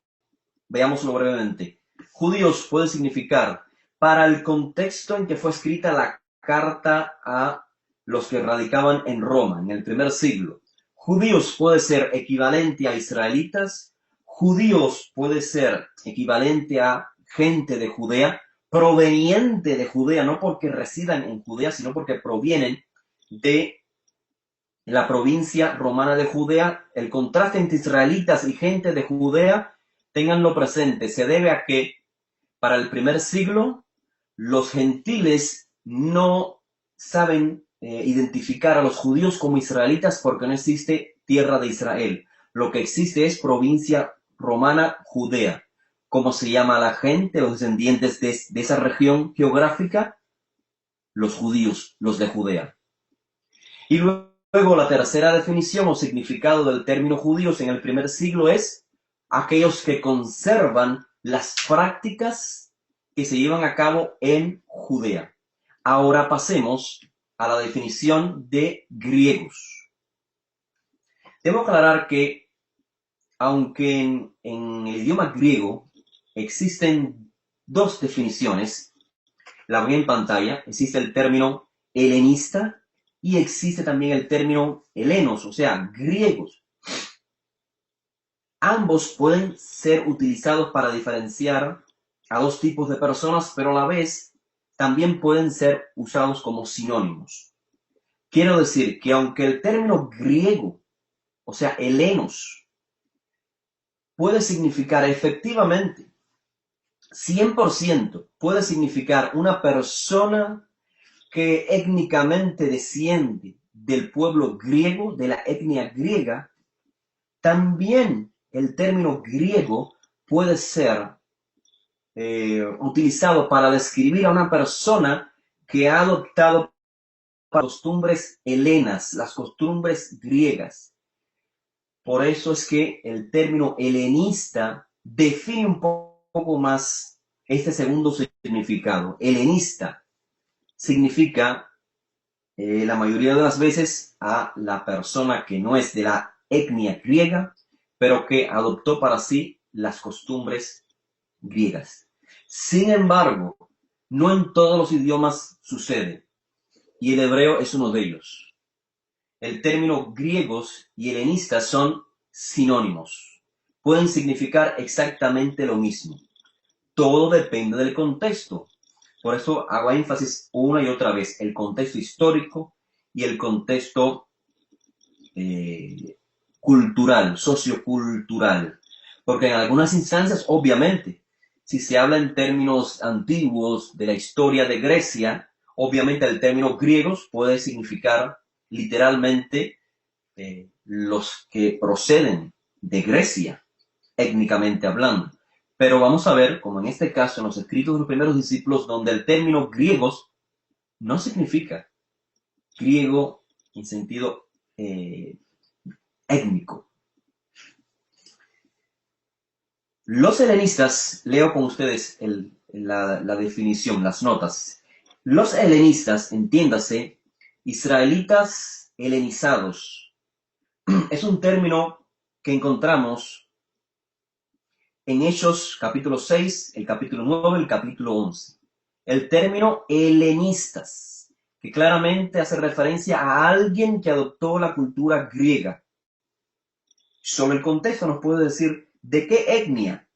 veámoslo brevemente. Judíos puede significar, para el contexto en que fue escrita la carta a los que radicaban en Roma, en el primer siglo. Judíos puede ser equivalente a israelitas, judíos puede ser equivalente a gente de Judea, proveniente de Judea, no porque residan en Judea, sino porque provienen de la provincia romana de Judea. El contraste entre israelitas y gente de Judea, ténganlo presente, se debe a que para el primer siglo los gentiles no saben identificar a los judíos como israelitas porque no existe tierra de Israel. Lo que existe es provincia romana Judea. ¿Cómo se llama la gente, los descendientes de esa región geográfica? Los judíos, los de Judea. Y luego la tercera definición o significado del término judíos en el primer siglo es aquellos que conservan las prácticas que se llevan a cabo en Judea. Ahora pasemos a la definición de griegos. Debo aclarar que, aunque en el idioma griego existen dos definiciones, la ven en pantalla, existe el término helenista y existe también el término helenos, o sea, griegos. Ambos pueden ser utilizados para diferenciar a dos tipos de personas, pero a la vez también pueden ser usados como sinónimos. Quiero decir que aunque el término griego, o sea, helenos, puede significar efectivamente 100%, puede significar una persona que étnicamente desciende del pueblo griego, de la etnia griega, también el término griego puede ser utilizado para describir a una persona que ha adoptado costumbres helenas, las costumbres griegas. Por eso es que el término helenista define un poco más este segundo significado. Helenista significa la mayoría de las veces a la persona que no es de la etnia griega, pero que adoptó para sí las costumbres griegas. Sin embargo, no en todos los idiomas sucede, y el hebreo es uno de ellos. El término griegos y helenistas son sinónimos. Pueden significar exactamente lo mismo. Todo depende del contexto. Por eso hago énfasis una y otra vez, el contexto histórico y el contexto cultural, sociocultural. Porque en algunas instancias, obviamente, si se habla en términos antiguos de la historia de Grecia, obviamente el término griegos puede significar literalmente los que proceden de Grecia, étnicamente hablando. Pero vamos a ver, como en este caso, en los escritos de los primeros discípulos, donde el término griegos no significa griego en sentido étnico. Los helenistas, leo con ustedes la definición, las notas. Los helenistas, entiéndase, israelitas helenizados, es un término que encontramos en Hechos capítulo 6, el capítulo 9, el capítulo 11. El término helenistas, que claramente hace referencia a alguien que adoptó la cultura griega. Sobre el contexto nos puede decir de qué etnia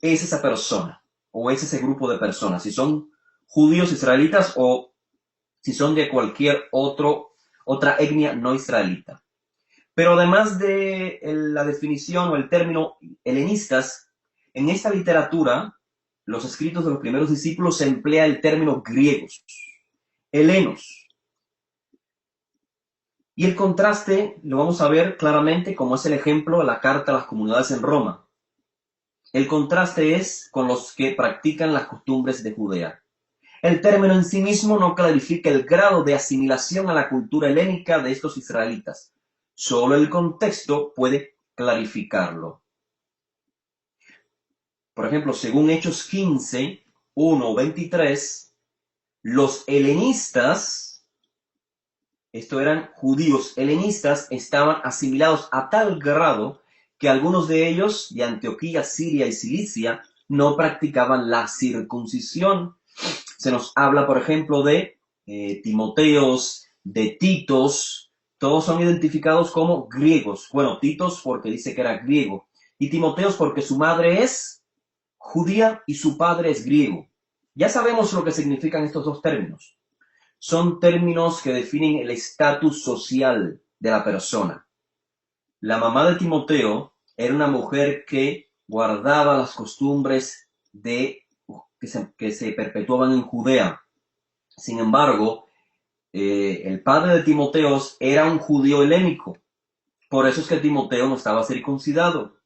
es esa persona o es ese grupo de personas, si son judíos israelitas o si son de cualquier otra etnia no israelita. Pero además de la definición o el término helenistas, en esta literatura, los escritos de los primeros discípulos se emplea el término griegos, helenos. Y el contraste lo vamos a ver claramente como es el ejemplo de la carta a las comunidades en Roma. El contraste es con los que practican las costumbres de Judea. El término en sí mismo no clarifica el grado de asimilación a la cultura helénica de estos israelitas. Solo el contexto puede clarificarlo. Por ejemplo, según Hechos 15, 1, 23, los helenistas, esto eran judíos helenistas, estaban asimilados a tal grado que algunos de ellos, de Antioquía, Siria y Cilicia, no practicaban la circuncisión. Se nos habla, por ejemplo, de Timoteos, de Titos, todos son identificados como griegos. Bueno, Titos porque dice que era griego, y Timoteos porque su madre es judía y su padre es griego. Ya sabemos lo que significan estos dos términos. Son términos que definen el estatus social de la persona. La mamá de Timoteo era una mujer que guardaba las costumbres que se perpetuaban en Judea. Sin embargo, el padre de Timoteo era un judío helénico. Por eso es que Timoteo no estaba circuncidado.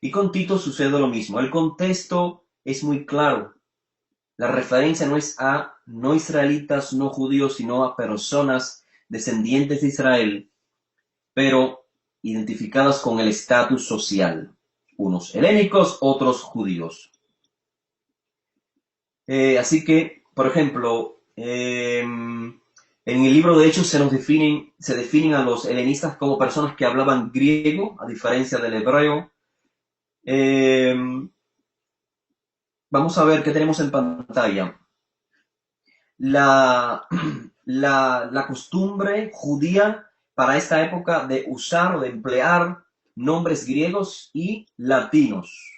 Y con Tito sucede lo mismo. El contexto es muy claro. La referencia no es a no israelitas, no judíos, sino a personas descendientes de Israel, pero identificadas con el estatus social. Unos helénicos, otros judíos. Así que, por ejemplo, en el libro de Hechos se definen a los helenistas como personas que hablaban griego, a diferencia del hebreo. Vamos a ver qué tenemos en pantalla. La costumbre judía para esta época de usar o de emplear nombres griegos y latinos.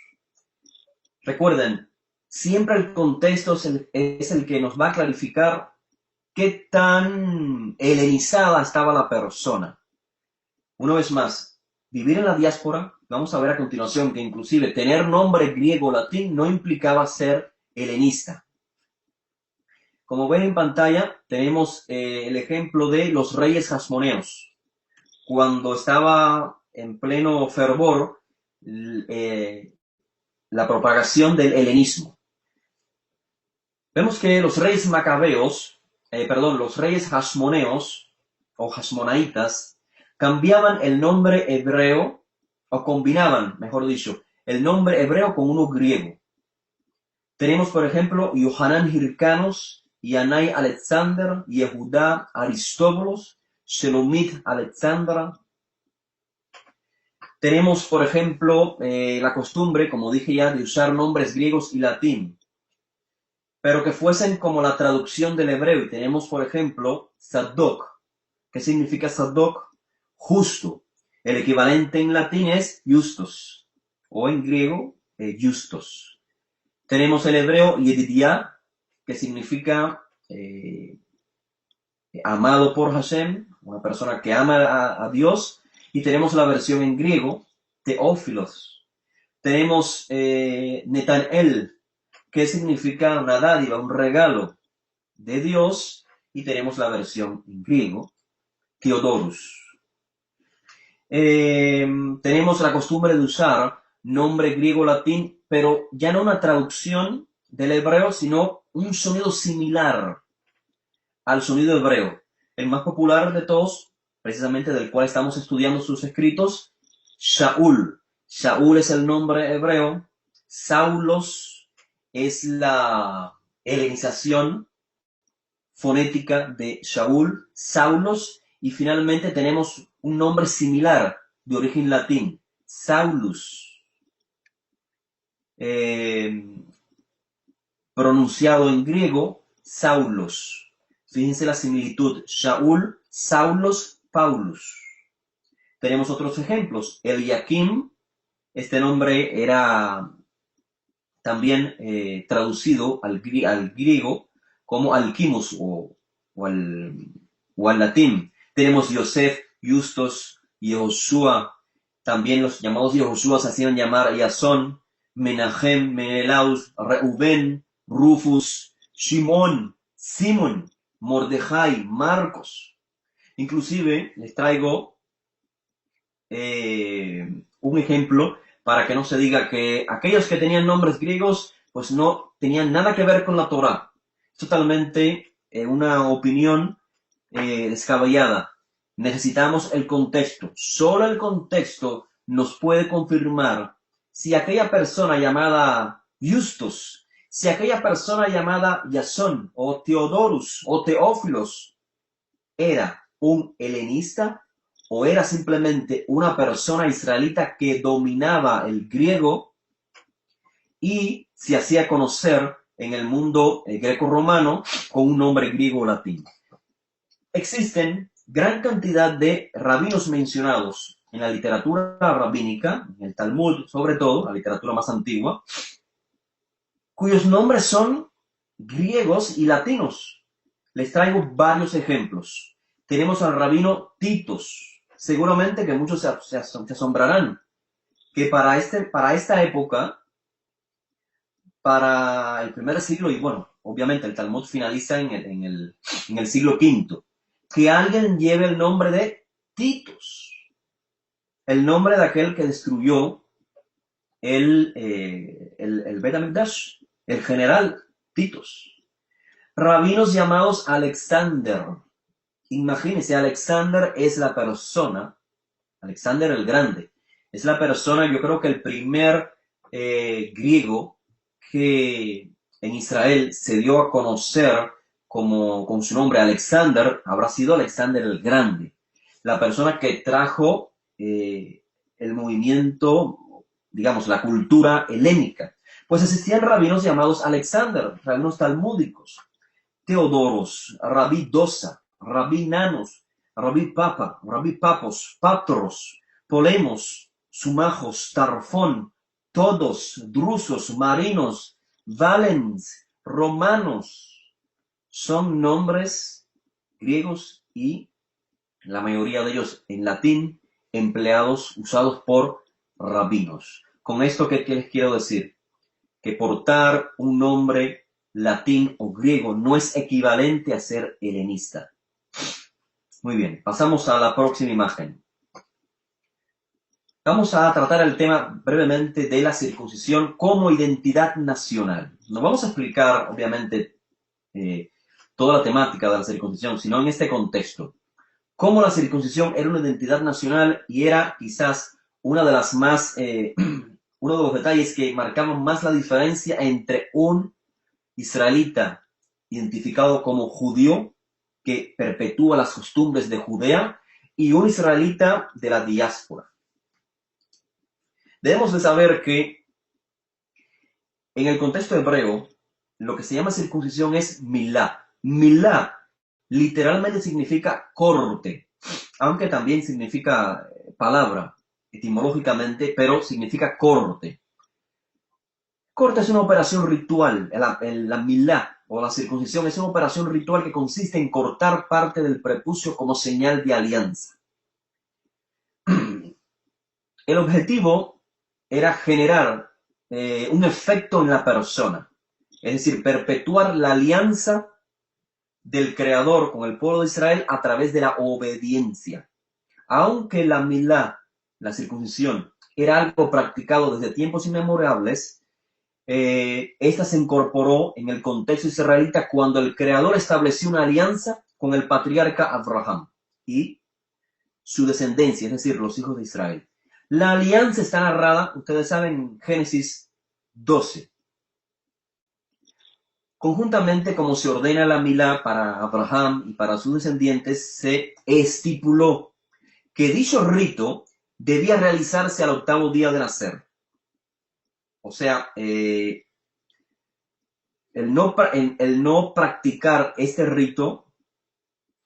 Recuerden, siempre el contexto es el que nos va a clarificar qué tan helenizada estaba la persona. Una vez más, vivir en la diáspora, vamos a ver a continuación que inclusive tener nombre griego o latín no implicaba ser helenista. Como ven en pantalla, tenemos el ejemplo de los reyes jasmoneos. Cuando estaba en pleno fervor la propagación del helenismo. Vemos que los reyes macabeos, los reyes jasmoneos o jasmonaitas, cambiaban el nombre hebreo, o combinaban, mejor dicho, el nombre hebreo con uno griego. Tenemos, por ejemplo, Yohanan Hircanos, Yanai Alexander, Yehudá Aristóbulos, Shelomit Alexandra. Tenemos, por ejemplo, la costumbre, como dije ya, de usar nombres griegos y latín, pero que fuesen como la traducción del hebreo. Y tenemos, por ejemplo, Zadok. ¿Qué significa Zadok? Justo. El equivalente en latín es justos, o en griego, justos. Tenemos el hebreo Yedidiah, que significa amado por Hashem, una persona que ama a Dios. Y tenemos la versión en griego, Teófilos. Tenemos Netanel, que significa una dádiva, un regalo de Dios. Y tenemos la versión en griego, Theodorus. Tenemos la costumbre de usar nombre griego-latín, pero ya no una traducción del hebreo, sino un sonido similar al sonido hebreo. El más popular de todos, precisamente del cual estamos estudiando sus escritos, Shaul. Shaul es el nombre hebreo, Saulos es la helenización fonética de Shaul, Saulos, y finalmente tenemos un nombre similar de origen latín, Saulus, pronunciado en griego, Saulos. Fíjense la similitud, Shaul, Saulos, Paulus. Tenemos otros ejemplos, Eliakim, este nombre era también traducido al griego como Alquimus o al latín. Tenemos Yosef, Justos, Yehoshua, también los llamados Yehoshua se hacían llamar Yasón, Menahem, Menelaus, Reuben, Rufus, Shimón, Simón, Mordejai, Marcos. Inclusive les traigo un ejemplo para que no se diga que aquellos que tenían nombres griegos pues no tenían nada que ver con la Torá. Es totalmente una opinión descabellada. Necesitamos el contexto. Solo el contexto nos puede confirmar si aquella persona llamada Justus, si aquella persona llamada Yasón o Teodorus o Teófilos era un helenista o era simplemente una persona israelita que dominaba el griego y se hacía conocer en el mundo greco-romano con un nombre griego o latín. Existen gran cantidad de rabinos mencionados en la literatura rabínica, en el Talmud sobre todo, la literatura más antigua, cuyos nombres son griegos y latinos. Les traigo varios ejemplos. Tenemos al rabino Titos. Seguramente que muchos se asombrarán que para esta época, para el primer siglo, y bueno, obviamente el Talmud finaliza en el siglo V, que alguien lleve el nombre de Titos, el nombre de aquel que destruyó el Bet HaMikdash, el general Titos. Rabinos llamados Alexander. Imagínense, Alexander es la persona, Alexander el Grande, es la persona, yo creo que el primer griego que en Israel se dio a conocer con su nombre Alexander, habrá sido Alexander el Grande, la persona que trajo el movimiento, digamos, la cultura helénica. Pues existían rabinos llamados Alexander, rabinos talmúdicos, Teodoros, Rabí Dosa, Rabí Nanos, Rabí Papa, Rabí Papos, Patros, Polemos, Sumajos, Tarfón, todos, drusos, marinos, valens, romanos, son nombres griegos y la mayoría de ellos en latín, empleados, usados por rabinos. Con esto, ¿qué les quiero decir? Que portar un nombre latín o griego no es equivalente a ser helenista. Muy bien, pasamos a la próxima imagen. Vamos a tratar el tema brevemente de la circuncisión como identidad nacional. No vamos a explicar, obviamente, toda la temática de la circuncisión, sino en este contexto. Cómo la circuncisión era una identidad nacional y era quizás una de las más, uno de los detalles que marcaban más la diferencia entre un israelita identificado como judío que perpetúa las costumbres de Judea y un israelita de la diáspora. Debemos de saber que en el contexto hebreo lo que se llama circuncisión es milá. Milá literalmente significa corte, aunque también significa palabra etimológicamente, pero significa corte. Corte es una operación ritual, la milá o la circuncisión es una operación ritual que consiste en cortar parte del prepucio como señal de alianza. El objetivo era generar un efecto en la persona, es decir, perpetuar la alianza del Creador con el pueblo de Israel a través de la obediencia. Aunque la milá, la circuncisión, era algo practicado desde tiempos inmemorables, esta se incorporó en el contexto israelita cuando el Creador estableció una alianza con el patriarca Abraham y su descendencia, es decir, los hijos de Israel. La alianza está narrada, ustedes saben, en Génesis 12. Conjuntamente, como se ordena la milá para Abraham y para sus descendientes, se estipuló que dicho rito debía realizarse al 8º día de nacer. O sea, el no practicar este rito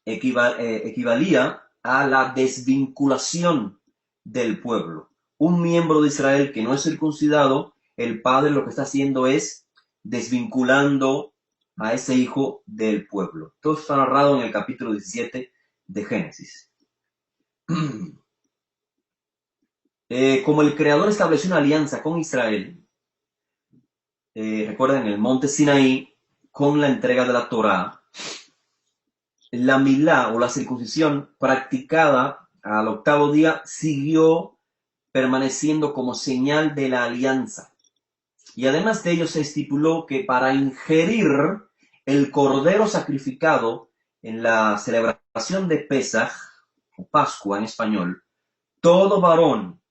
equivalía a la desvinculación del pueblo. Un miembro de Israel que no es circuncidado, el padre lo que está haciendo es desvinculando a ese hijo del pueblo. Todo está narrado en el capítulo 17 de Génesis. Como el Creador estableció una alianza con Israel, recuerden el monte Sinaí, con la entrega de la Torá, la milá o la circuncisión practicada al 8º día siguió permaneciendo como señal de la alianza. Y además de ello se estipuló que para ingerir el cordero sacrificado en la celebración de Pesaj, o Pascua en español, todo varón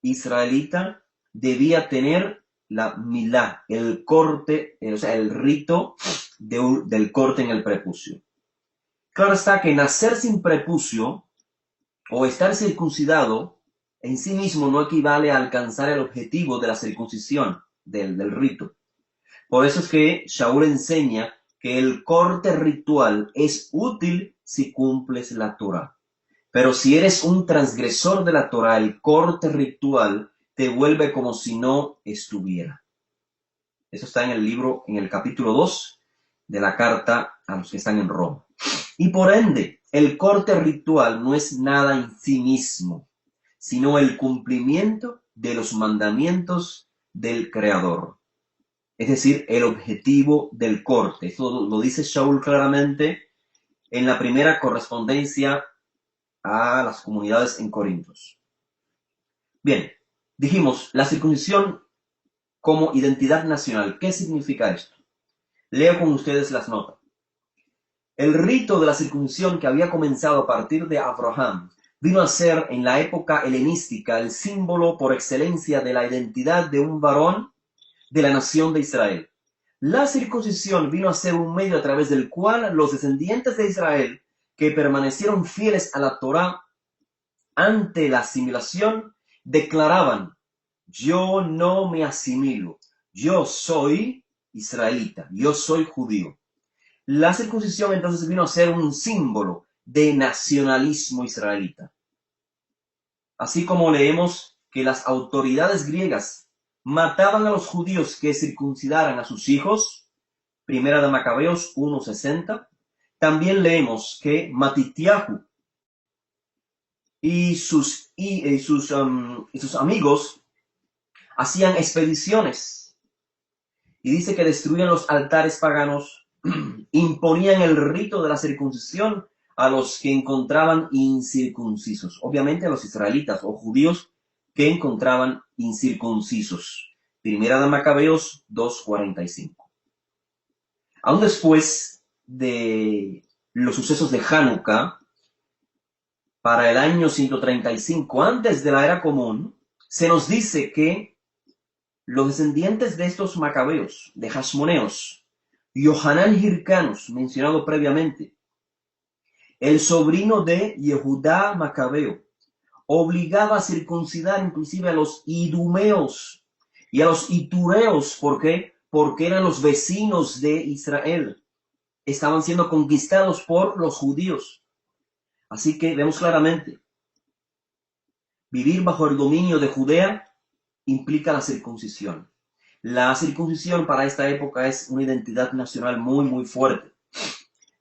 israelita debía tener la milá, el corte, o sea, el rito del corte en el prepucio. Claro está que nacer sin prepucio o estar circuncidado en sí mismo no equivale a alcanzar el objetivo de la circuncisión, del rito. Por eso es que Shaul enseña que el corte ritual es útil si cumples la Torá. Pero si eres un transgresor de la Torá, el corte ritual te vuelve como si no estuviera. Eso está en el libro, en el capítulo 2 de la carta a los que están en Roma. Y por ende, el corte ritual no es nada en sí mismo, sino el cumplimiento de los mandamientos del Creador. Es decir, el objetivo del corte. Esto lo dice Shaul claramente en la primera correspondencia a las comunidades en Corintios. Bien, dijimos, la circuncisión como identidad nacional. ¿Qué significa esto? Leo con ustedes las notas. El rito de la circuncisión que había comenzado a partir de Abraham vino a ser en la época helenística el símbolo por excelencia de la identidad de un varón de la nación de Israel. La circuncisión vino a ser un medio a través del cual los descendientes de Israel que permanecieron fieles a la Torá ante la asimilación declaraban: yo no me asimilo, yo soy israelita, yo soy judío. La circuncisión entonces vino a ser un símbolo de nacionalismo israelita. Así como leemos que las autoridades griegas mataban a los judíos que circuncidaran a sus hijos, Primera de Macabeos 1:60, también leemos que Matitiahu y sus amigos hacían expediciones, y dice que destruían los altares paganos, imponían el rito de la circuncisión a los que encontraban incircuncisos, obviamente a los israelitas o judíos que encontraban incircuncisos. Primera de Macabeos 2:45. Aún después de los sucesos de Hanukkah, para el año 135 antes de la era común, se nos dice que los descendientes de estos macabeos, de Hasmoneos, Yohanan Hircanos, mencionado previamente, el sobrino de Yehudá Macabeo, obligaba a circuncidar inclusive a los idumeos y a los itureos. ¿Por qué? Porque eran los vecinos de Israel. Estaban siendo conquistados por los judíos. Así que vemos claramente, vivir bajo el dominio de Judea implica la circuncisión. La circuncisión para esta época es una identidad nacional muy, muy fuerte.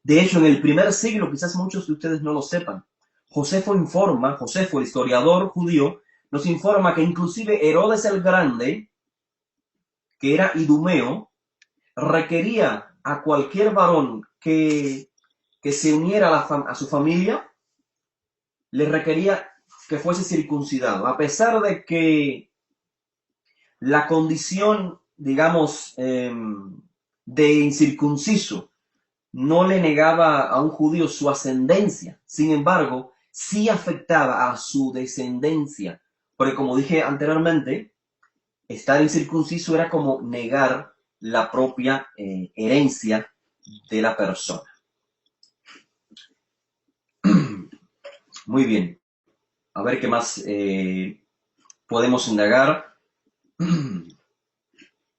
De hecho, en el primer siglo, quizás muchos de ustedes no lo sepan, Josefo, el historiador judío, nos informa que inclusive Herodes el Grande, que era idumeo, requería a cualquier varón que se uniera a su familia, le requería que fuese circuncidado, a pesar de que la condición, digamos, de incircunciso no le negaba a un judío su ascendencia. Sin embargo, sí afectaba a su descendencia, porque como dije anteriormente, estar incircunciso era como negar la propia herencia de la persona. Muy bien. A ver qué más podemos indagar.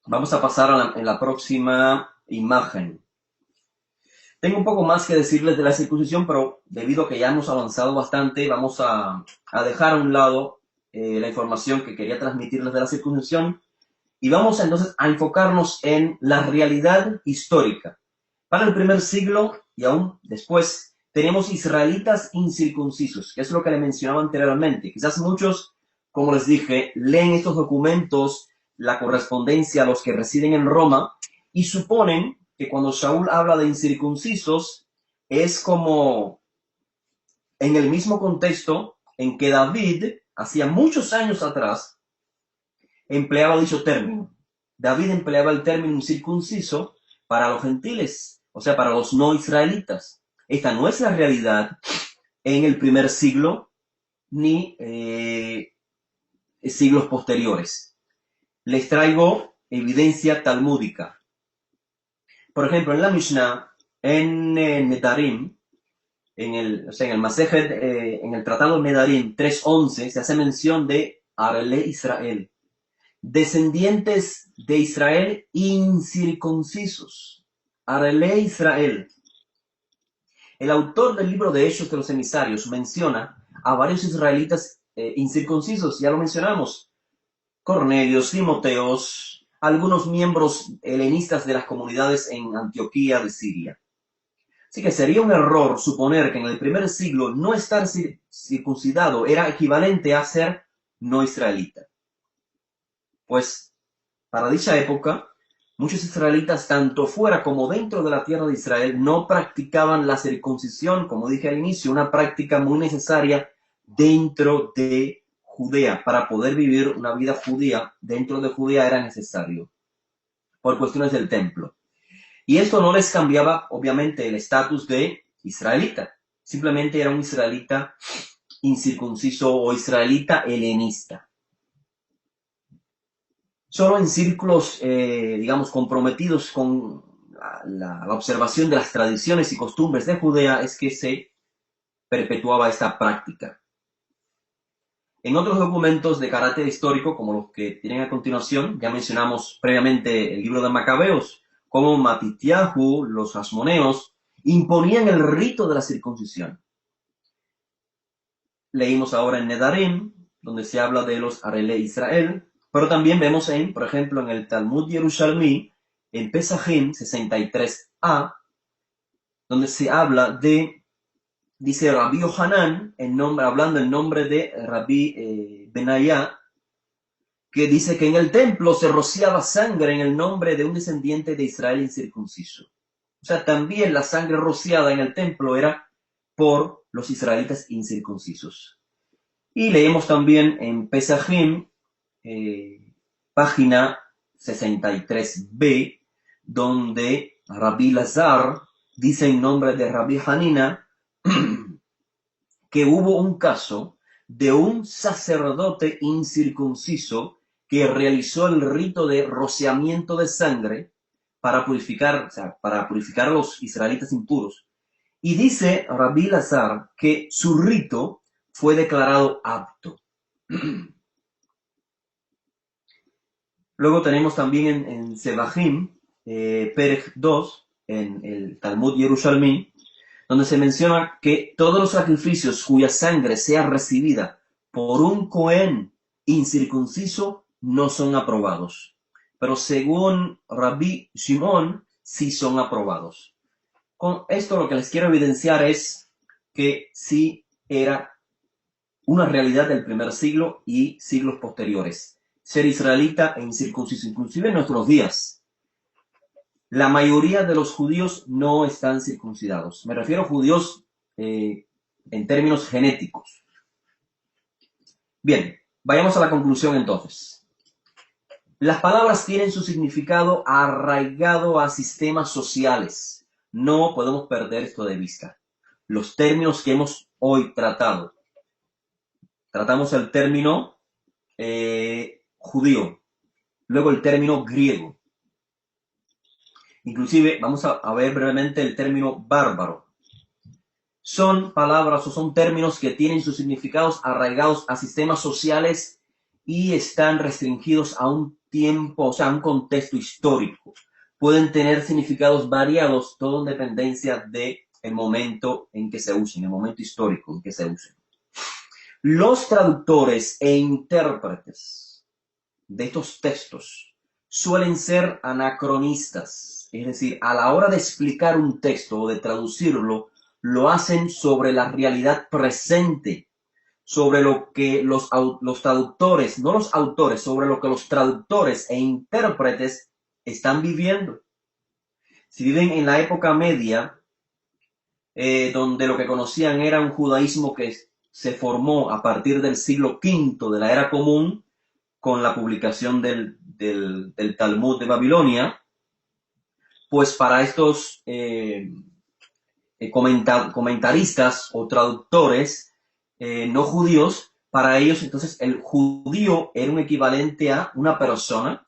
Vamos a pasar en la próxima imagen. Tengo un poco más que decirles de la circuncisión, pero debido a que ya hemos avanzado bastante, vamos a dejar a un lado la información que quería transmitirles de la circuncisión y vamos entonces a enfocarnos en la realidad histórica. Para el primer siglo y aún después, tenemos israelitas incircuncisos, que es lo que les mencionaba anteriormente. Quizás muchos, como les dije, leen estos documentos, la correspondencia a los que residen en Roma, y suponen que cuando Saúl habla de incircuncisos, es como en el mismo contexto en que David, hacía muchos años atrás, empleaba dicho término. David empleaba el término incircunciso para los gentiles, o sea, para los no israelitas. Esta no es la realidad en el primer siglo ni siglos posteriores. Les traigo evidencia talmúdica. Por ejemplo, en la Mishnah, en Nedarim, en el Masejet, en el Tratado Nedarim 3:11, se hace mención de Arele Israel, descendientes de Israel incircuncisos. Arele Israel. El autor del libro de Hechos de los Emisarios menciona a varios israelitas incircuncisos, ya lo mencionamos. Cornelios, Timoteos, algunos miembros helenistas de las comunidades en Antioquía de Siria. Así que sería un error suponer que en el primer siglo no estar circuncidado era equivalente a ser no israelita. Pues para dicha época, muchos israelitas, tanto fuera como dentro de la tierra de Israel, no practicaban la circuncisión, como dije al inicio, una práctica muy necesaria dentro de Judea, para poder vivir una vida judía, dentro de Judea era necesario, por cuestiones del templo. Y esto no les cambiaba, obviamente, el estatus de israelita. Simplemente era un israelita incircunciso o israelita helenista. Solo en círculos, digamos, comprometidos con la observación de las tradiciones y costumbres de Judea es que se perpetuaba esta práctica. En otros documentos de carácter histórico, como los que tienen a continuación, ya mencionamos previamente el libro de Macabeos, como Matitiahu, los asmoneos, imponían el rito de la circuncisión. Leímos ahora en Nedarim, donde se habla de los Arele Israel, pero también vemos por ejemplo, en el Talmud Yerushalmi, en Pesachim 63a, donde se habla de, dice Rabbi Yohanan, hablando en nombre de Rabbi Benayá, que dice que en el templo se rociaba sangre en el nombre de un descendiente de Israel incircunciso. O sea, también la sangre rociada en el templo era por los israelitas incircuncisos. Y leemos también en Pesachim, página 63b, donde Rabbi Lazar dice en nombre de Rabbi Hanina que hubo un caso de un sacerdote incircunciso que realizó el rito de rociamiento de sangre para purificar, para purificar a los israelitas impuros. Y dice Rabbi Lazar que su rito fue declarado apto. Luego tenemos también en Sebahim, Perej 2, en el Talmud Yerushalmi, donde se menciona que todos los sacrificios cuya sangre sea recibida por un Cohen incircunciso no son aprobados. Pero según Rabbi Shimon, sí son aprobados. Con esto lo que les quiero evidenciar es que sí era una realidad del primer siglo y siglos posteriores. Ser israelita e incircunciso, inclusive en nuestros días. La mayoría de los judíos no están circuncidados. Me refiero a judíos en términos genéticos. Bien, vayamos a la conclusión entonces. Las palabras tienen su significado arraigado a sistemas sociales. No podemos perder esto de vista. Los términos que hemos hoy tratado. Tratamos el término judío, luego el término griego. Inclusive vamos a ver brevemente el término bárbaro. Son palabras o son términos que tienen sus significados arraigados a sistemas sociales y están restringidos a un tiempo, o sea, a un contexto histórico. Pueden tener significados variados, todo en dependencia del momento en que se usen, el momento histórico en que se usen. Los traductores e intérpretes de estos textos suelen ser anacronistas, es decir, a la hora de explicar un texto o de traducirlo, lo hacen sobre la realidad presente, sobre lo que los traductores, no los autores, sobre lo que los traductores e intérpretes están viviendo. Si viven en la época media, donde lo que conocían era un judaísmo que se formó a partir del siglo V de la era común, con la publicación del Talmud de Babilonia, pues para estos comentaristas o traductores no judíos, para ellos entonces el judío era un equivalente a una persona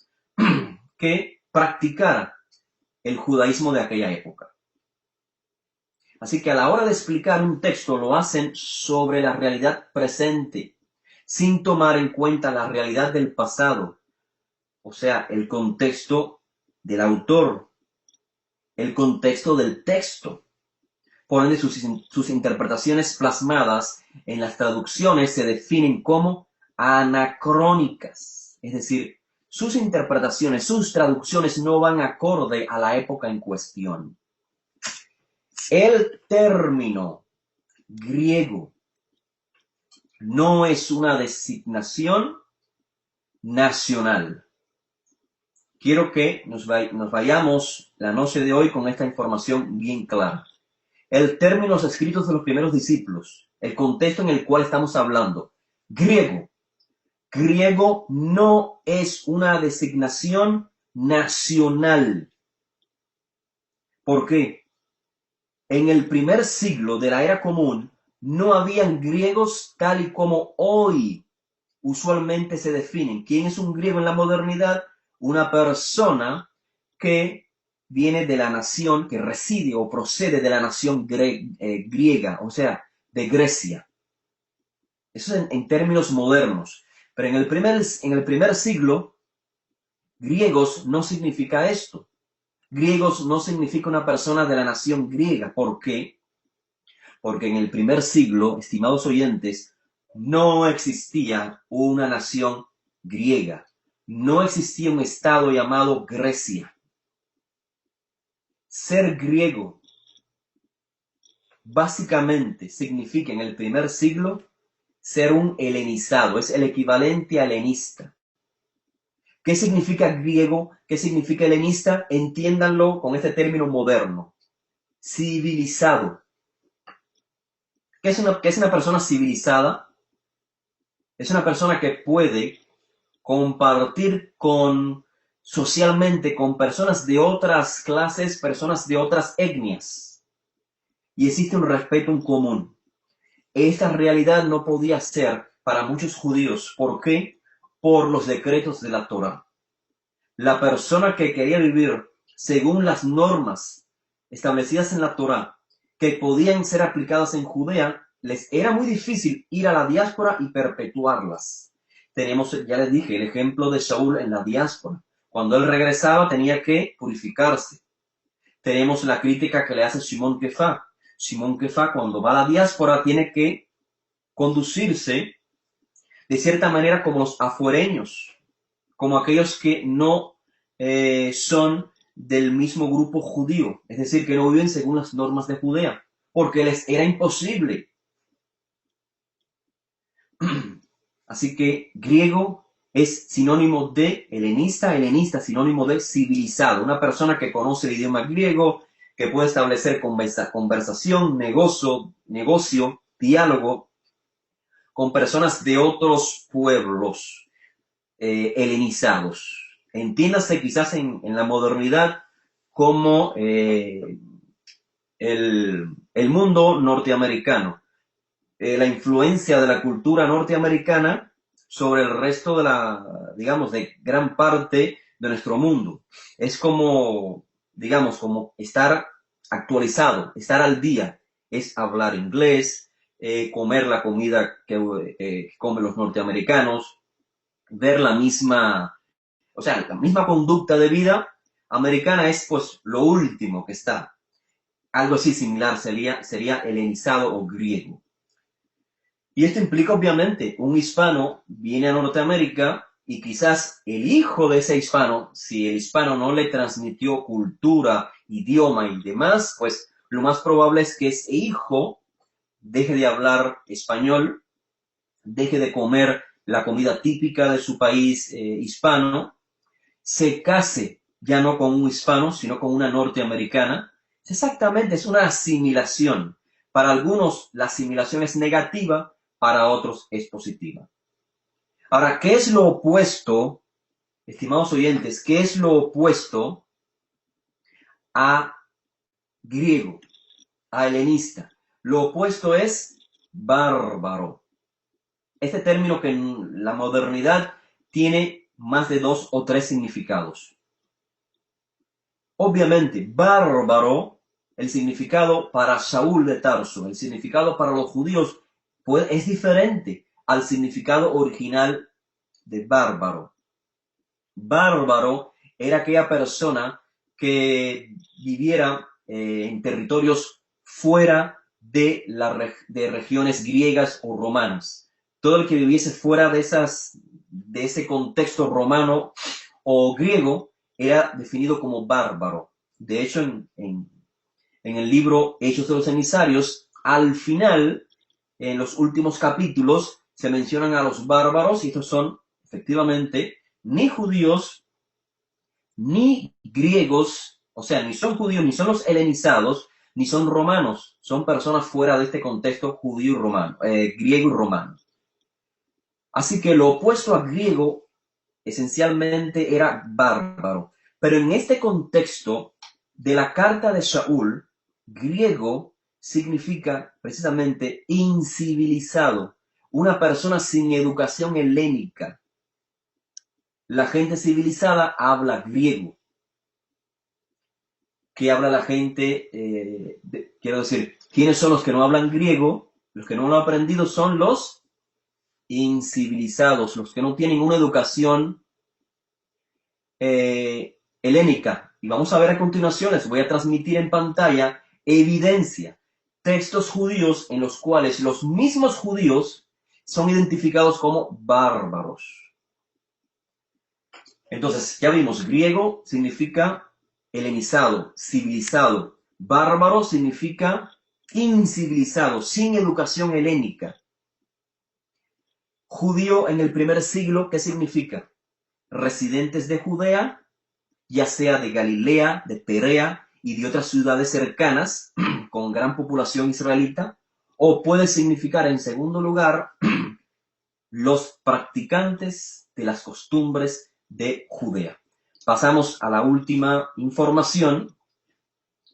que practicara el judaísmo de aquella época. Así que a la hora de explicar un texto lo hacen sobre la realidad presente, sin tomar en cuenta la realidad del pasado, o sea, el contexto del autor, el contexto del texto. Por ende, sus interpretaciones plasmadas en las traducciones se definen como anacrónicas, es decir, sus interpretaciones, sus traducciones no van acorde a la época en cuestión. El término griego no es una designación nacional. Quiero que nos vayamos la noche de hoy con esta información bien clara. El término, los escritos de los primeros discípulos, el contexto en el cual estamos hablando, griego, Griego no es una designación nacional. ¿Por qué? En el primer siglo de la era común no habían griegos tal y como hoy usualmente se definen. ¿Quién es un griego en la modernidad? Una persona que viene de la nación, que reside o procede de la nación griega, o sea, de Grecia. Eso es en términos modernos. Pero en el primer siglo, griegos no significa esto. Griegos no significa una persona de la nación griega. ¿Por qué? Porque en el primer siglo, estimados oyentes, no existía una nación griega. No existía un estado llamado Grecia. Ser griego básicamente significa en el primer siglo ser un helenizado, es el equivalente a helenista. ¿Qué significa griego? ¿Qué significa helenista? Entiéndanlo con este término moderno. Civilizado. ¿Qué es una persona civilizada? Es una persona que puede compartir socialmente con personas de otras clases, personas de otras etnias. Y existe un respeto en común. Esta realidad no podía ser para muchos judíos. ¿Por qué? Por los decretos de la Torá. La persona que quería vivir según las normas establecidas en la Torá, que podían ser aplicadas en Judea, les era muy difícil ir a la diáspora y perpetuarlas. Tenemos, ya les dije, el ejemplo de Saúl en la diáspora. Cuando él regresaba tenía que purificarse. Tenemos la crítica que le hace Simón Kefá. Simón Kefá, cuando va a la diáspora, tiene que conducirse de cierta manera como los afuereños, como aquellos que no son del mismo grupo judío, es decir, que no viven según las normas de Judea, porque les era imposible. Así que griego es sinónimo de helenista, helenista sinónimo de civilizado, una persona que conoce el idioma griego, que puede establecer conversación, negocio, diálogo con personas de otros pueblos helenizados. Entiéndase quizás en la modernidad como el mundo norteamericano, la influencia de la cultura norteamericana sobre el resto de digamos, de gran parte de nuestro mundo. Es como, digamos, como estar actualizado, estar al día, es hablar inglés, comer la comida que comen los norteamericanos, ver la misma conducta de vida americana es pues lo último que está. Algo así similar sería helenizado o griego. Y esto implica obviamente un hispano viene a Norteamérica y quizás el hijo de ese hispano, si el hispano no le transmitió cultura, idioma y demás, pues lo más probable es que ese hijo deje de hablar español, deje de comer la comida típica de su país hispano, se case ya no con un hispano, sino con una norteamericana. Exactamente, es una asimilación. Para algunos la asimilación es negativa, para otros es positiva. Ahora, ¿qué es lo opuesto, estimados oyentes, qué es lo opuesto a griego, a helenista? Lo opuesto es bárbaro. Este término que en la modernidad tiene más de 2 o 3 significados. Obviamente, bárbaro, el significado para Saúl de Tarso, el significado para los judíos es diferente al significado original de bárbaro. Bárbaro era aquella persona que viviera en territorios fuera de regiones griegas o romanas. Todo el que viviese fuera de ese contexto romano o griego era definido como bárbaro. De hecho, en el libro Hechos de los Emisarios, al final, en los últimos capítulos, se mencionan a los bárbaros, y estos son, efectivamente, ni judíos, ni griegos, o sea, ni son judíos, ni son los helenizados, ni son romanos, son personas fuera de este contexto judío y romano, griego y romano. Así que lo opuesto a griego esencialmente era bárbaro. Pero en este contexto de la carta de Shaul, griego significa precisamente incivilizado, una persona sin educación helénica. La gente civilizada habla griego. ¿Qué habla la gente? Quiero decir, ¿quiénes son los que no hablan griego? Los que no lo han aprendido son los incivilizados, los que no tienen una educación helénica. Y vamos a ver a continuación, les voy a transmitir en pantalla evidencia, textos judíos en los cuales los mismos judíos son identificados como bárbaros. Entonces, ya vimos, griego significa helenizado, civilizado. Bárbaro significa incivilizado, sin educación helénica. Judío en el primer siglo, ¿qué significa? Residentes de Judea, ya sea de Galilea, de Perea y de otras ciudades cercanas con gran población israelita, o puede significar, en segundo lugar, los practicantes de las costumbres de Judea. Pasamos a la última información,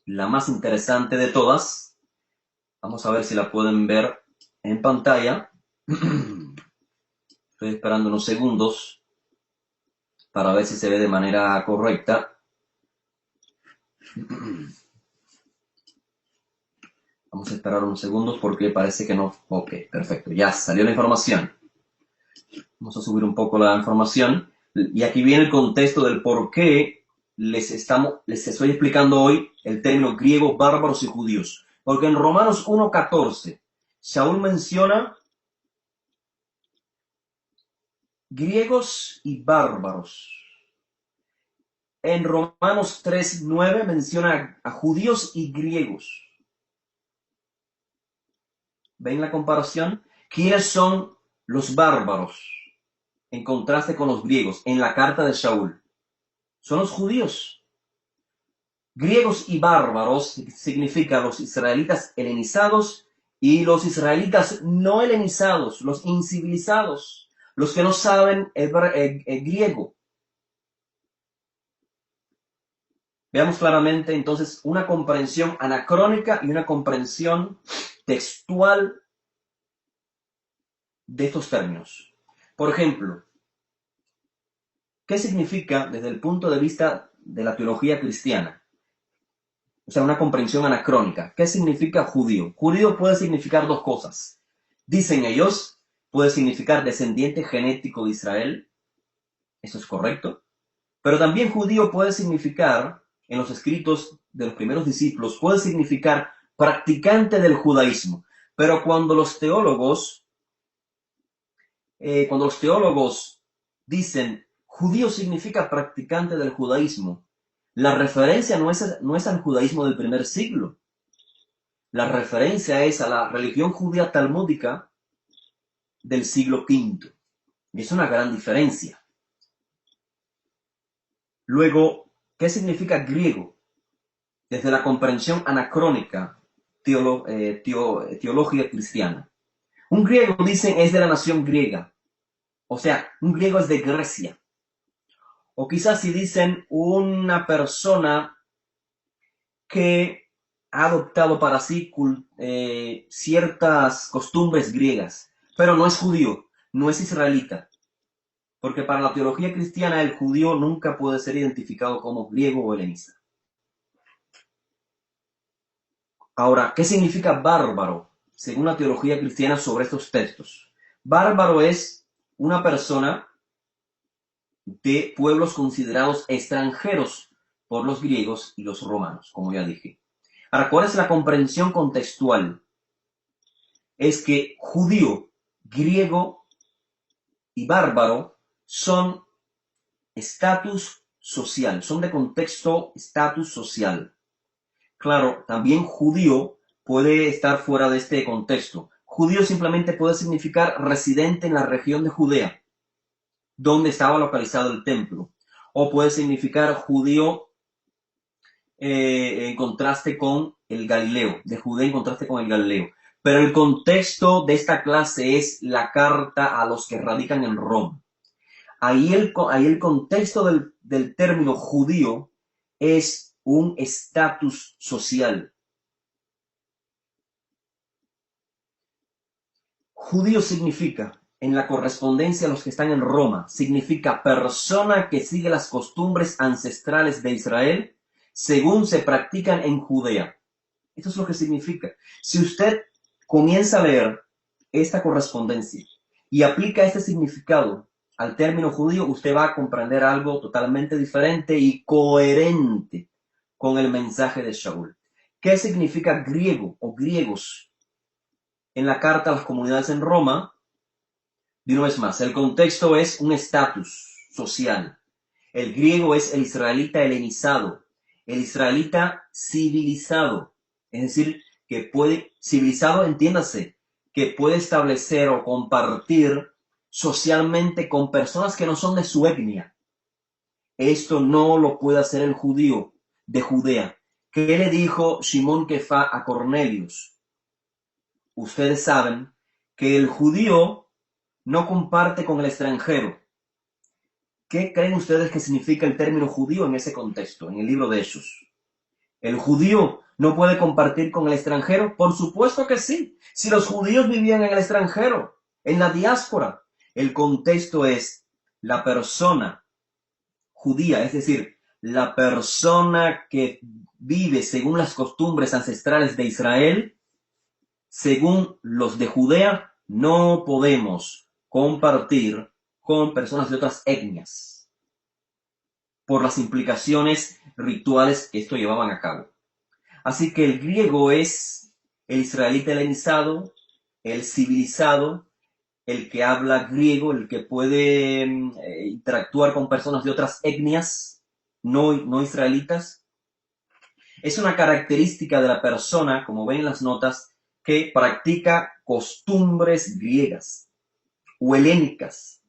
la más interesante de todas. Vamos a ver si la pueden ver en pantalla. Estoy esperando unos segundos para ver si se ve de manera correcta. Vamos a esperar unos segundos porque parece que no. Ok, perfecto. Ya salió la información. Vamos a subir un poco la información. Y aquí viene el contexto del por qué les estoy explicando hoy el término griego, bárbaros y judíos. Porque en Romanos 1:14, Saúl menciona griegos y bárbaros. En Romanos 3:9 menciona a judíos y griegos. ¿Ven la comparación? ¿Quiénes son los bárbaros en contraste con los griegos en la carta de Saúl? Son los judíos. Griegos y bárbaros significan los israelitas helenizados y los israelitas no helenizados, los incivilizados, los que no saben griego. Veamos claramente entonces una comprensión anacrónica y una comprensión textual de estos términos. Por ejemplo, ¿qué significa desde el punto de vista de la teología cristiana? O sea, una comprensión anacrónica. ¿Qué significa judío? Judío puede significar dos cosas. Dicen ellos, puede significar descendiente genético de Israel. Eso es correcto. Pero también judío puede significar, en los escritos de los primeros discípulos, puede significar practicante del judaísmo. Pero cuando los teólogos dicen judío significa practicante del judaísmo, la referencia no es al judaísmo del primer siglo. La referencia es a la religión judía talmúdica del siglo V. Y es una gran diferencia. Luego, ¿qué significa griego? Desde la comprensión anacrónica teológica cristiana. Un griego, dicen, es de la nación griega. O sea, un griego es de Grecia. O quizás si dicen una persona que ha adoptado para sí ciertas costumbres griegas, pero no es judío, no es israelita. Porque para la teología cristiana el judío nunca puede ser identificado como griego o helenista. Ahora, ¿qué significa bárbaro según la teología cristiana sobre estos textos? Bárbaro es una persona de pueblos considerados extranjeros por los griegos y los romanos, como ya dije. Ahora, ¿cuál es la comprensión contextual? Es que judío, griego y bárbaro son estatus social, son de contexto estatus social. Claro, también judío puede estar fuera de este contexto. Judío simplemente puede significar residente en la región de Judea, donde estaba localizado el templo. O puede significar judío en contraste con el Galileo, de Judea en contraste con el Galileo. Pero el contexto de esta clase es la carta a los que radican en Roma. Ahí el contexto del término judío es un estatus social. Judío significa, en la correspondencia a los que están en Roma, significa persona que sigue las costumbres ancestrales de Israel según se practican en Judea. Esto es lo que significa. Si usted comienza a leer esta correspondencia y aplica este significado al término judío, usted va a comprender algo totalmente diferente y coherente con el mensaje de Shaul. ¿Qué significa griego o griegos? En la carta a las comunidades en Roma, de una vez más, el contexto es un estatus social. El griego es el israelita helenizado, el israelita civilizado, es decir, que puede, civilizado, entiéndase, que puede establecer o compartir socialmente con personas que no son de su etnia. Esto no lo puede hacer el judío de Judea. ¿Qué le dijo Simón Kefá a Cornelius? Ustedes saben que el judío no comparte con el extranjero. ¿Qué creen ustedes que significa el término judío en ese contexto, en el libro de Hechos? ¿El judío no puede compartir con el extranjero? Por supuesto que sí. Si los judíos vivían en el extranjero, en la diáspora, el contexto es la persona judía, es decir, la persona que vive según las costumbres ancestrales de Israel, según los de Judea, no podemos compartir con personas de otras etnias por las implicaciones rituales que esto llevaban a cabo. Así que el griego es el israelita helenizado, el civilizado, el que habla griego, el que puede interactuar con personas de otras etnias no israelitas. Es una característica de la persona, como ven en las notas, que practica costumbres griegas o helénicas.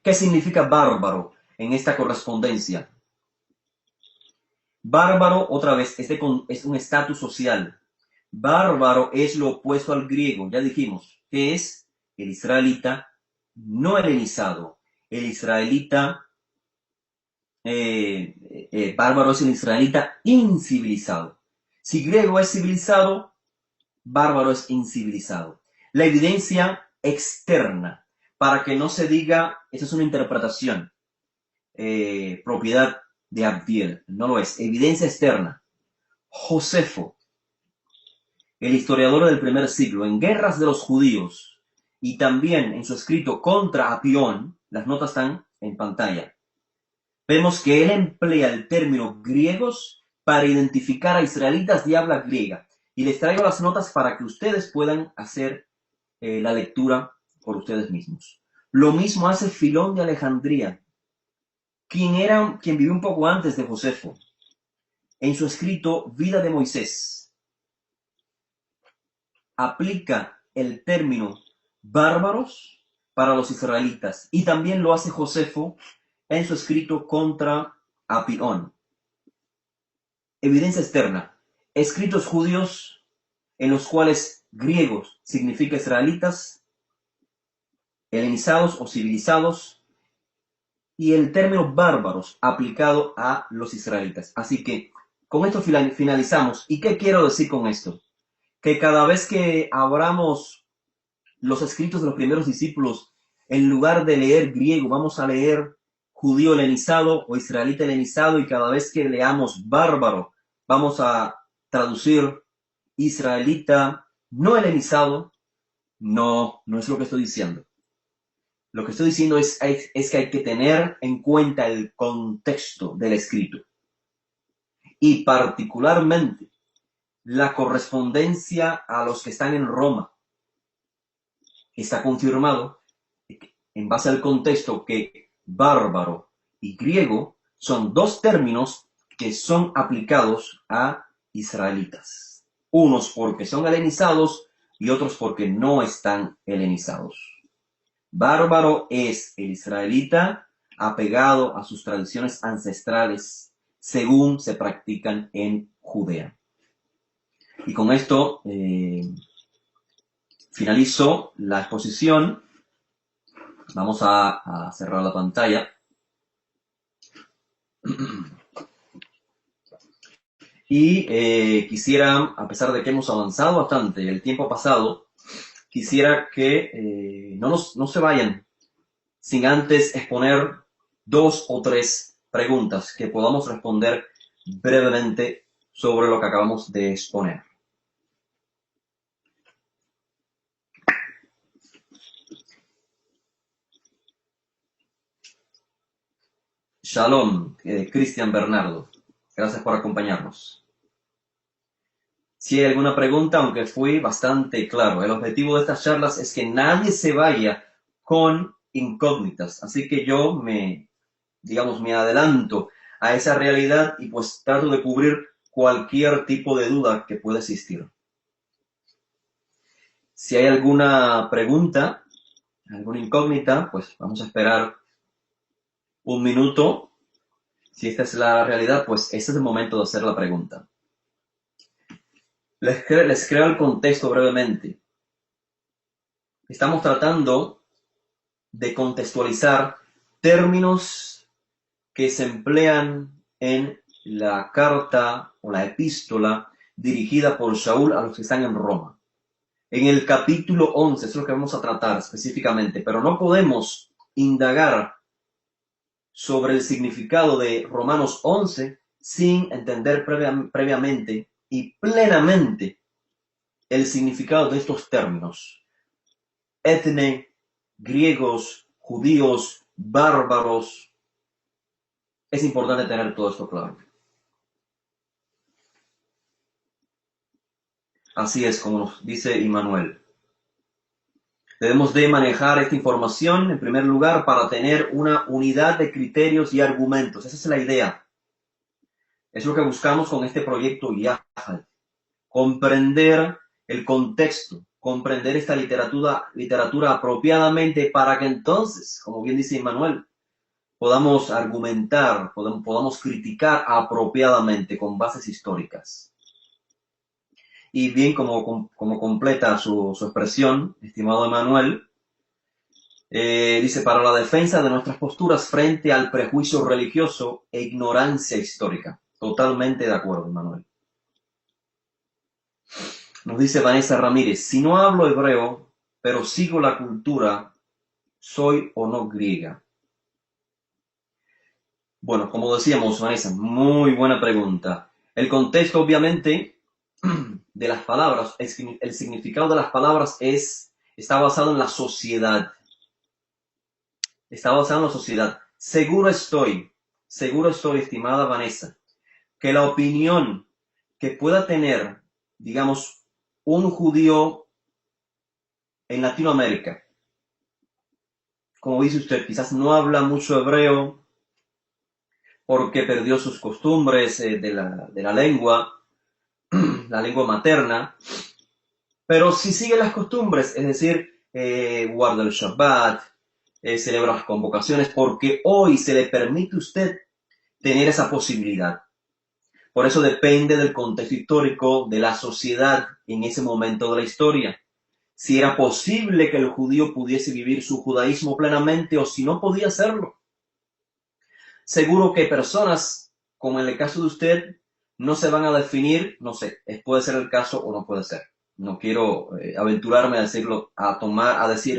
¿Qué significa bárbaro en esta correspondencia? Bárbaro, otra vez, es un estatus social. Bárbaro es lo opuesto al griego, ya dijimos, que es el israelita no helenizado. El israelita bárbaro es el israelita incivilizado. Si griego es civilizado, bárbaro es incivilizado. La evidencia externa, para que no se diga, esa es una interpretación, propiedad de Abdiel, no lo es. Evidencia externa. Josefo, el historiador del primer siglo, en Guerras de los Judíos y también en su escrito contra Apión, las notas están en pantalla, vemos que él emplea el término griegos para identificar a israelitas de habla griega. Y les traigo las notas para que ustedes puedan hacer la lectura por ustedes mismos. Lo mismo hace Filón de Alejandría, quien vivió un poco antes de Josefo, en su escrito Vida de Moisés. Aplica el término bárbaros para los israelitas y también lo hace Josefo en su escrito contra Apión. Evidencia externa. Escritos judíos en los cuales griegos significa israelitas, helenizados o civilizados, y el término bárbaros aplicado a los israelitas. Así que con esto finalizamos. ¿Y qué quiero decir con esto? Que cada vez que abramos los escritos de los primeros discípulos, en lugar de leer griego, vamos a leer judío helenizado o israelita helenizado, y cada vez que leamos bárbaro, vamos a traducir israelita no helenizado. No es lo que estoy diciendo. Lo que estoy diciendo es que hay que tener en cuenta el contexto del escrito y particularmente la correspondencia a los que están en Roma. Está confirmado en base al contexto que bárbaro y griego son dos términos que son aplicados a israelitas. Unos porque son helenizados y otros porque no están helenizados. Bárbaro es el israelita apegado a sus tradiciones ancestrales según se practican en Judea. Y con esto finalizo la exposición. Vamos a cerrar la pantalla. Y quisiera, a pesar de que hemos avanzado bastante, el tiempo ha pasado, quisiera que no se vayan sin antes exponer 2 o 3 preguntas que podamos responder brevemente sobre lo que acabamos de exponer. Shalom, Cristian Bernardo. Gracias por acompañarnos. Si hay alguna pregunta, aunque fui bastante claro, el objetivo de estas charlas es que nadie se vaya con incógnitas. Así que yo me adelanto a esa realidad y pues trato de cubrir cualquier tipo de duda que pueda existir. Si hay alguna pregunta, alguna incógnita, pues vamos a esperar un minuto. Si esta es la realidad, pues este es el momento de hacer la pregunta. Les creo el contexto brevemente. Estamos tratando de contextualizar términos que se emplean en la carta o la epístola dirigida por Shaul a los que están en Roma. En el capítulo 11 es lo que vamos a tratar específicamente, pero no podemos indagar sobre el significado de Romanos 11 sin entender previamente y plenamente el significado de estos términos. Etne, griegos, judíos, bárbaros. Es importante tener todo esto claro. Así es como nos dice Immanuel. Debemos de manejar esta información en primer lugar para tener una unidad de criterios y argumentos. Esa es la idea. Es lo que buscamos con este proyecto Yahal. Comprender el contexto, comprender esta literatura apropiadamente para que entonces, como bien dice Immanuel, podamos argumentar, podamos criticar apropiadamente con bases históricas. Y bien, como completa su expresión, estimado Immanuel, dice, para la defensa de nuestras posturas frente al prejuicio religioso e ignorancia histórica. Totalmente de acuerdo, Immanuel. Nos dice Vanessa Ramírez, si no hablo hebreo, pero sigo la cultura, ¿soy o no griega? Bueno, como decíamos, Vanessa, muy buena pregunta. El contexto, obviamente, de las palabras, el significado de las palabras está basado en la sociedad. Está basado en la sociedad. Seguro estoy, estimada Vanessa, que la opinión que pueda tener, digamos, un judío en Latinoamérica, como dice usted, quizás no habla mucho hebreo porque perdió sus costumbres de la lengua, la lengua materna, pero si sigue las costumbres, es decir, guarda el Shabbat, celebra las convocaciones, porque hoy se le permite a usted tener esa posibilidad. Por eso depende del contexto histórico de la sociedad en ese momento de la historia. Si era posible que el judío pudiese vivir su judaísmo plenamente o si no podía hacerlo. Seguro que personas, como en el caso de usted, no se van a definir, no sé, puede ser el caso o no puede ser. No quiero aventurarme a decirlo,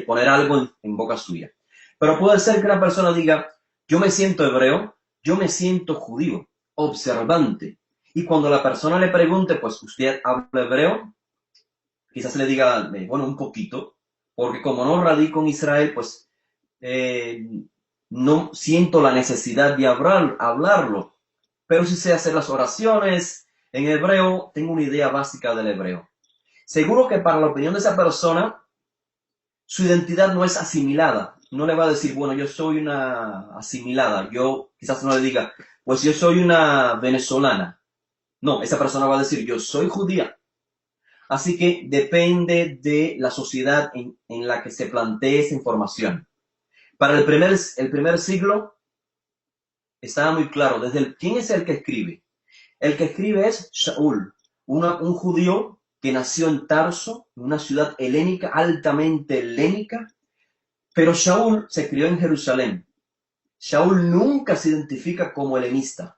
poner algo en boca suya. Pero puede ser que una persona diga, yo me siento hebreo, yo me siento judío, observante. Y cuando la persona le pregunte, pues, ¿usted habla hebreo? Quizás le diga, bueno, un poquito, porque como no radico en Israel, pues, no siento la necesidad de hablarlo. Pero sí sé hacer las oraciones en hebreo, tengo una idea básica del hebreo. Seguro que para la opinión de esa persona, su identidad no es asimilada. No le va a decir, bueno, yo soy una asimilada. Yo quizás no le diga, pues yo soy una venezolana. No, esa persona va a decir, yo soy judía. Así que depende de la sociedad en la que se plantee esa información. Para el primer siglo, estaba muy claro, ¿quién es el que escribe? El que escribe es Shaul, un judío que nació en Tarso, una ciudad helénica, altamente helénica, pero Shaul se crió en Jerusalén. Shaul nunca se identifica como helenista.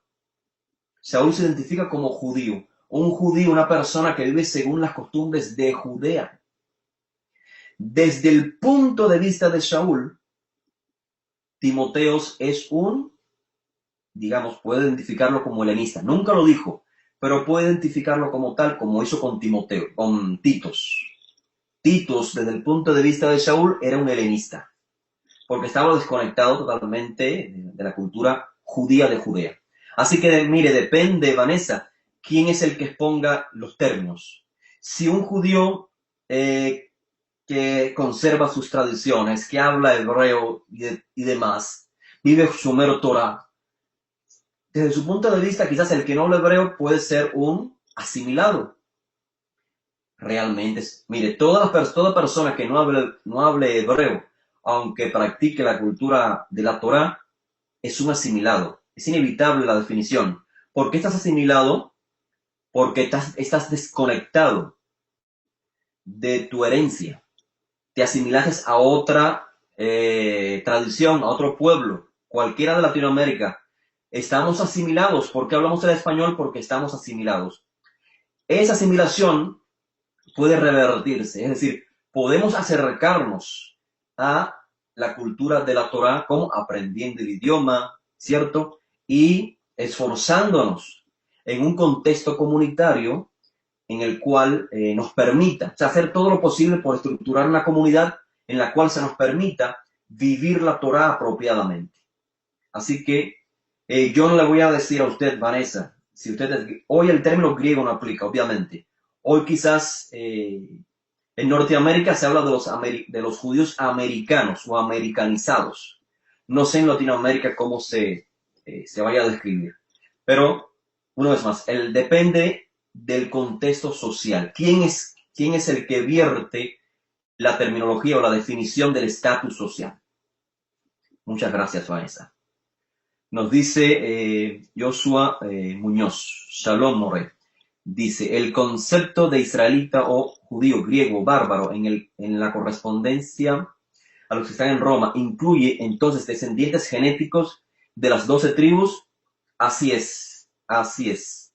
Shaul se identifica como judío. Un judío, una persona que vive según las costumbres de Judea. Desde el punto de vista de Shaul, Timoteos es digamos, puede identificarlo como helenista. Nunca lo dijo, pero puede identificarlo como tal, como hizo con Timoteo, con Titos. Titos, desde el punto de vista de Shaul, era un helenista, porque estaba desconectado totalmente de la cultura judía de Judea. Así que, mire, depende, Vanessa, quién es el que exponga los términos. Si un judío que conserva sus tradiciones, que habla hebreo y demás, vive su mero Torah, desde su punto de vista, quizás el que no habla hebreo puede ser un asimilado. Realmente, mire, toda persona que no hable hebreo, aunque practique la cultura de la Torá, es un asimilado. Es inevitable la definición. ¿Por qué estás asimilado? Porque estás desconectado de tu herencia. Te asimilaste a otra tradición, a otro pueblo, cualquiera de Latinoamérica. Estamos asimilados. ¿Por qué hablamos el español? Porque estamos asimilados. Esa asimilación puede revertirse, es decir, podemos acercarnos a la cultura de la Torá como aprendiendo el idioma, ¿cierto? Y esforzándonos en un contexto comunitario en el cual nos permita, o sea, hacer todo lo posible por estructurar una comunidad en la cual se nos permita vivir la Torá apropiadamente. Así que yo no le voy a decir a usted, Vanessa, si usted hoy el término griego no aplica, obviamente. Hoy quizás en Norteamérica se habla de los judíos americanos o americanizados. No sé en Latinoamérica cómo se vaya a describir. Pero, una vez más, depende del contexto social. ¿Quién es el que vierte la terminología o la definición del estatus social? Muchas gracias, Vanessa. Nos dice Joshua Muñoz, Shalom More. Dice, el concepto de israelita o judío, griego, bárbaro, en la correspondencia a los que están en Roma, incluye entonces descendientes genéticos de las 12 tribus. Así es, así es.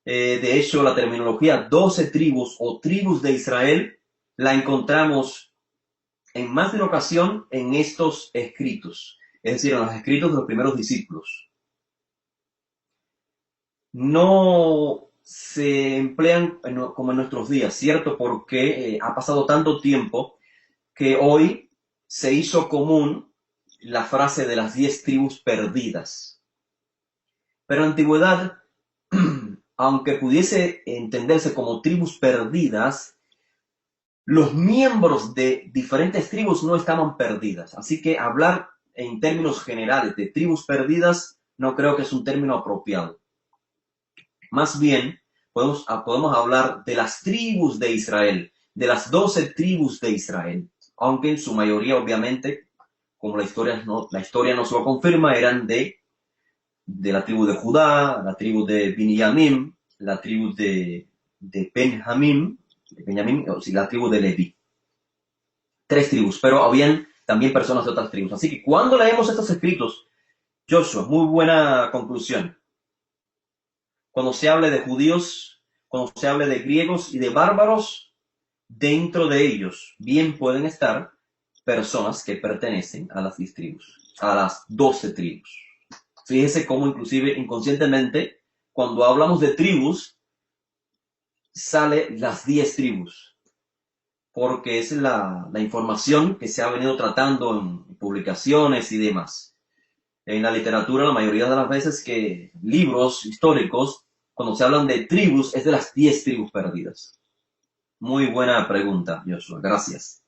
De hecho, la terminología 12 tribus o tribus de Israel la encontramos en más de una ocasión en estos escritos, es decir, en los escritos de los primeros discípulos. No se emplean como en nuestros días, ¿cierto? Porque ha pasado tanto tiempo que hoy se hizo común la frase de las 10 tribus perdidas. Pero en la antigüedad, aunque pudiese entenderse como tribus perdidas, los miembros de diferentes tribus no estaban perdidas. Así que hablar en términos generales de tribus perdidas no creo que es un término apropiado. Más bien, podemos hablar de las tribus de Israel, de las 12 tribus de Israel, aunque en su mayoría, obviamente, como la historia nos lo confirma, eran de la tribu de Judá, la tribu de Binyamin, la tribu de Benjamín, la tribu de Leví. 3 tribus, pero habían también personas de otras tribus. Así que cuando leemos estos escritos, Joshua, muy buena conclusión. Cuando se hable de judíos, cuando se hable de griegos y de bárbaros, dentro de ellos bien pueden estar personas que pertenecen a las 10 tribus, a las 12 tribus. Fíjese cómo inclusive inconscientemente, cuando hablamos de tribus, sale las 10 tribus, porque es la información que se ha venido tratando en publicaciones y demás. En la literatura, la mayoría de las veces que libros históricos, cuando se hablan de tribus, es de las 10 tribus perdidas. Muy buena pregunta, Joshua. Gracias.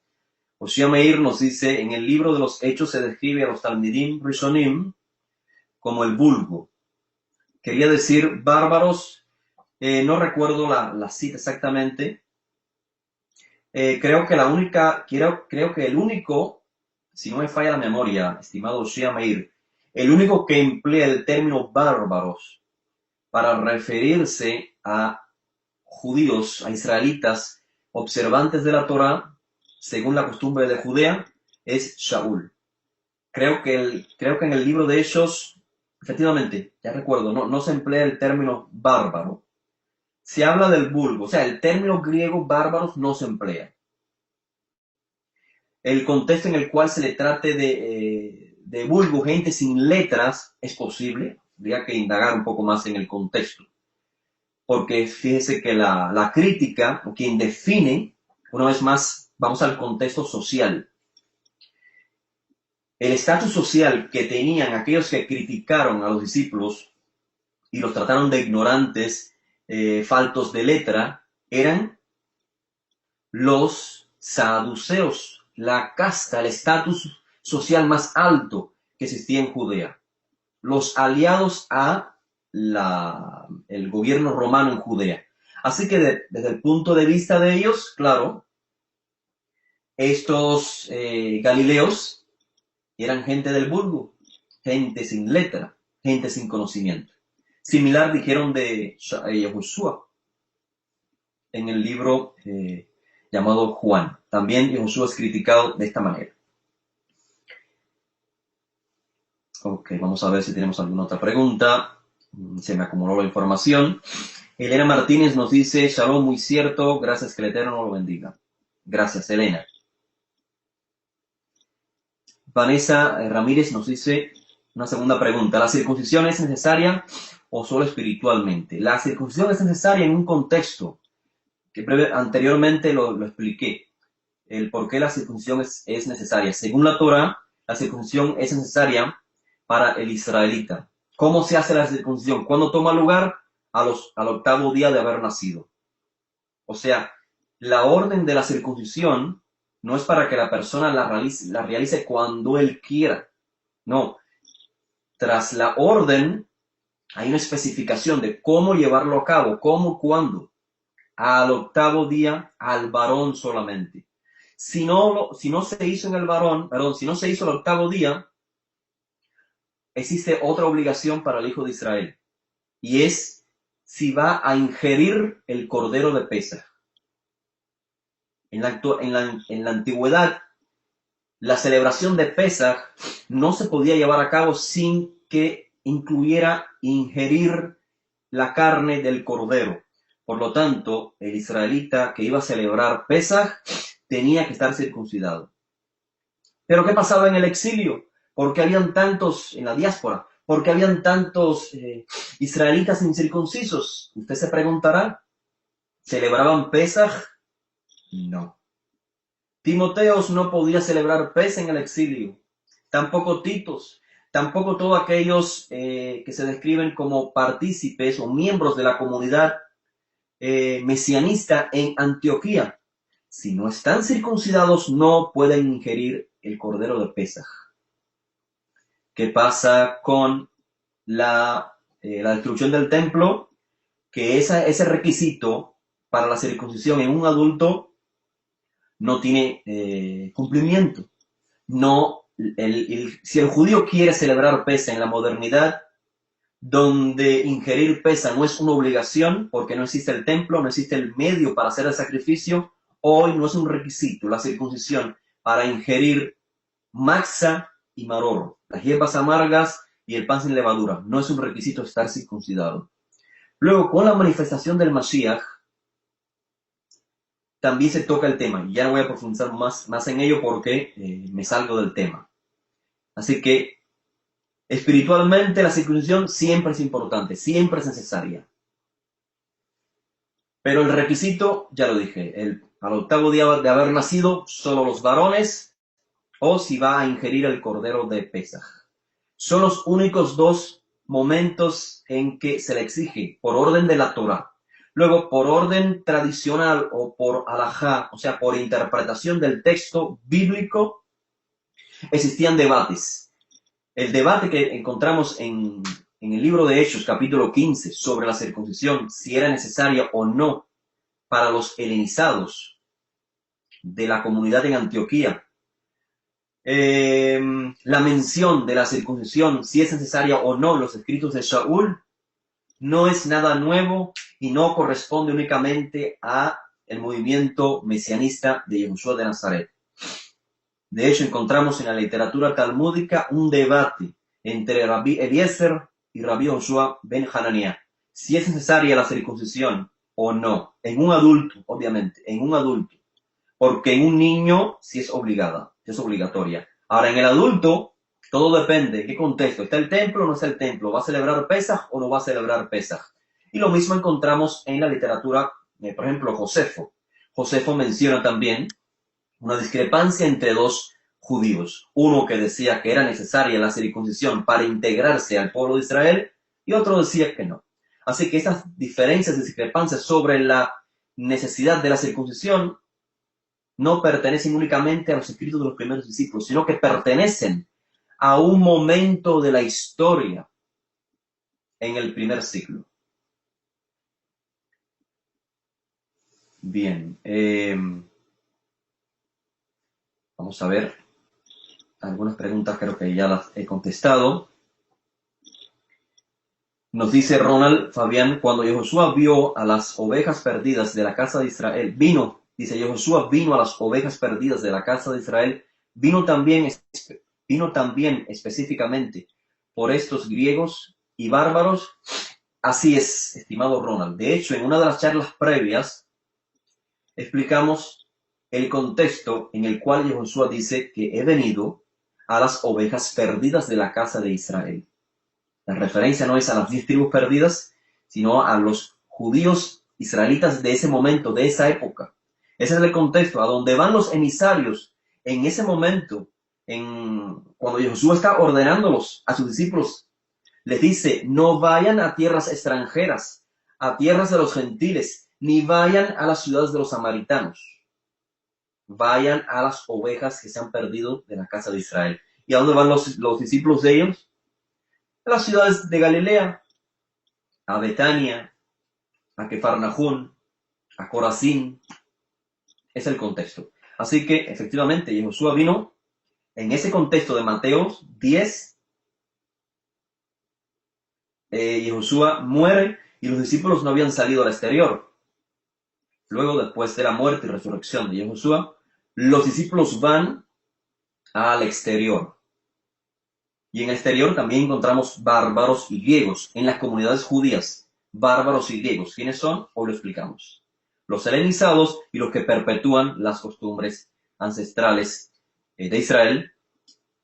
Oshia Meir nos dice, en el libro de los Hechos se describe a los Talmidim Rishonim como el vulgo. Quería decir bárbaros, no recuerdo la cita exactamente. Creo que el único, si no me falla la memoria, estimado Oshia Meir, el único que emplea el término bárbaros para referirse a judíos, a israelitas, observantes de la Torá, según la costumbre de Judea, es Shaul. Creo que en el libro de Hechos, efectivamente, ya recuerdo, no se emplea el término bárbaro. Se habla del vulgo, o sea, el término griego bárbaros no se emplea. El contexto en el cual se le trate de vulgo, gente sin letras, es posible. Habría que indagar un poco más en el contexto. Porque fíjese que la crítica, o quien define, una vez más, vamos al contexto social. El estatus social que tenían aquellos que criticaron a los discípulos y los trataron de ignorantes, faltos de letra, eran los saduceos, la casta, el estatus social más alto que existía en Judea. Los aliados a el gobierno romano en Judea. Así que desde el punto de vista de ellos, claro, estos galileos eran gente del vulgo, gente sin letra, gente sin conocimiento. Similar dijeron de Josué en el libro llamado Juan. También Josué es criticado de esta manera. Ok, vamos a ver si tenemos alguna otra pregunta. Se me acumuló la información. Elena Martínez nos dice, Shalom, muy cierto, gracias, que el Eterno lo bendiga. Gracias, Elena. Vanessa Ramírez nos dice una segunda pregunta. ¿La circuncisión es necesaria o solo espiritualmente? La circuncisión es necesaria en un contexto que anteriormente lo expliqué. El por qué la circuncisión es necesaria. Según la Torah, la circuncisión es necesaria para el israelita. ¿Cómo se hace la circuncisión? ¿Cuándo toma lugar? Al 8º día de haber nacido. O sea, la orden de la circuncisión no es para que la persona la realice cuando él quiera. No. Tras la orden hay una especificación de cómo llevarlo a cabo, cómo, cuándo. Al 8º día, al varón solamente. Si no se hizo en el varón, si no se hizo el 8º día, existe otra obligación para el hijo de Israel. Y es si va a ingerir el cordero de Pesaj. En la antigüedad, la celebración de Pesaj no se podía llevar a cabo sin que incluyera ingerir la carne del cordero. Por lo tanto, el israelita que iba a celebrar Pesaj tenía que estar circuncidado. Pero ¿qué pasaba en el exilio? ¿Por qué habían tantos en la diáspora? ¿Por qué habían tantos israelitas incircuncisos? Usted se preguntará, ¿celebraban Pesaj? No. Timoteos no podía celebrar Pesaj en el exilio. Tampoco Titos. Tampoco todos aquellos que se describen como partícipes o miembros de la comunidad mesianista en Antioquía. Si no están circuncidados, no pueden ingerir el cordero de Pesaj. ¿Qué pasa con la destrucción del templo? Que ese requisito para la circuncisión en un adulto no tiene cumplimiento. No, si el judío quiere celebrar Pesaj en la modernidad, donde ingerir Pesaj no es una obligación, porque no existe el templo, no existe el medio para hacer el sacrificio, hoy no es un requisito la circuncisión para ingerir matzah y maror, las hierbas amargas y el pan sin levadura. No es un requisito estar circuncidado. Luego, con la manifestación del Mashiach, también se toca el tema. Y ya no voy a profundizar más en ello porque me salgo del tema. Así que, espiritualmente, la circuncisión siempre es importante, siempre es necesaria. Pero el requisito, ya lo dije, al 8º día de haber nacido, solo los varones, o si va a ingerir el cordero de Pesaj. Son los únicos 2 momentos en que se le exige, por orden de la Torah. Luego, por orden tradicional o por alajá, o sea, por interpretación del texto bíblico, existían debates. El debate que encontramos en el libro de Hechos, capítulo 15, sobre la circuncisión, si era necesaria o no para los helenizados de la comunidad en Antioquía. La mención de la circuncisión, si es necesaria o no, los escritos de Shaul, no es nada nuevo y no corresponde únicamente a el movimiento mesianista de Yehoshua de Nazaret. De hecho, encontramos en la literatura talmúdica un debate entre Rabbi Eliezer y Rabbi Joshua ben Hananiah, si es necesaria la circuncisión o no, en un adulto, obviamente, en un adulto, porque en un niño sí es obligada, es obligatoria. Ahora, en el adulto, todo depende de qué contexto. ¿Está el templo o no está el templo? ¿Va a celebrar Pesaj o no va a celebrar Pesaj? Y lo mismo encontramos en la literatura, por ejemplo, Josefo. Josefo menciona también una discrepancia entre dos judíos. Uno que decía que era necesaria la circuncisión para integrarse al pueblo de Israel y otro decía que no. Así que estas diferencias y discrepancias sobre la necesidad de la circuncisión no pertenecen únicamente a los escritos de los primeros discípulos, sino que pertenecen a un momento de la historia en el primer siglo. Bien, vamos a ver algunas preguntas, creo que ya las he contestado. Nos dice Ronald Fabián, cuando Yehoshua vio a las ovejas perdidas de la casa de Israel, dice Yehoshua vino a las ovejas perdidas de la casa de Israel, vino también específicamente por estos griegos y bárbaros. Así es, estimado Ronald. De hecho, en una de las charlas previas explicamos el contexto en el cual Yehoshua dice que he venido a las ovejas perdidas de la casa de Israel. La referencia no es a las 10 tribus perdidas, sino a los judíos israelitas de ese momento, de esa época. Ese es el contexto, a donde van los emisarios en ese momento, cuando Yehoshua está ordenándolos a sus discípulos. Les dice, no vayan a tierras extranjeras, a tierras de los gentiles, ni vayan a las ciudades de los samaritanos. Vayan a las ovejas que se han perdido de la casa de Israel. ¿Y a dónde van los discípulos de ellos? A las ciudades de Galilea, a Betania, a Kefarnahum, a Corazín. Es el contexto. Así que, efectivamente, Yehoshua vino en ese contexto de Mateo 10. Yehoshua muere y los discípulos no habían salido al exterior. Luego, después de la muerte y resurrección de Yehoshua, los discípulos van al exterior. Y en el exterior también encontramos bárbaros y griegos. En las comunidades judías, bárbaros y griegos. ¿Quiénes son? Hoy lo explicamos. Los helenizados y los que perpetúan las costumbres ancestrales de Israel,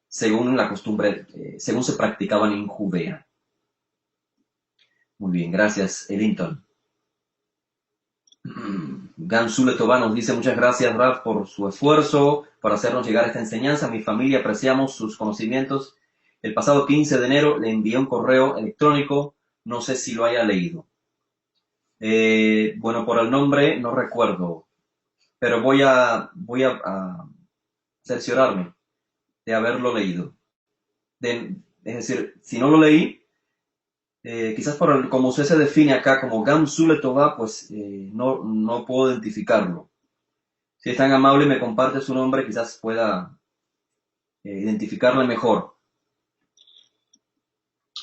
según la costumbre, según se practicaban en Judea. Muy bien, gracias, Elinton. Gansule Tobá nos dice, muchas gracias, Raf, por su esfuerzo, por hacernos llegar esta enseñanza. Mi familia apreciamos sus conocimientos. El pasado 15 de enero le envié un correo electrónico, no sé si lo haya leído. Bueno, por el nombre no recuerdo, pero voy a cerciorarme de haberlo leído. Es decir, si no lo leí, quizás por como usted se define acá como Gansule Tobá, pues no puedo identificarlo. Si es tan amable y me comparte su nombre, quizás pueda identificarle mejor.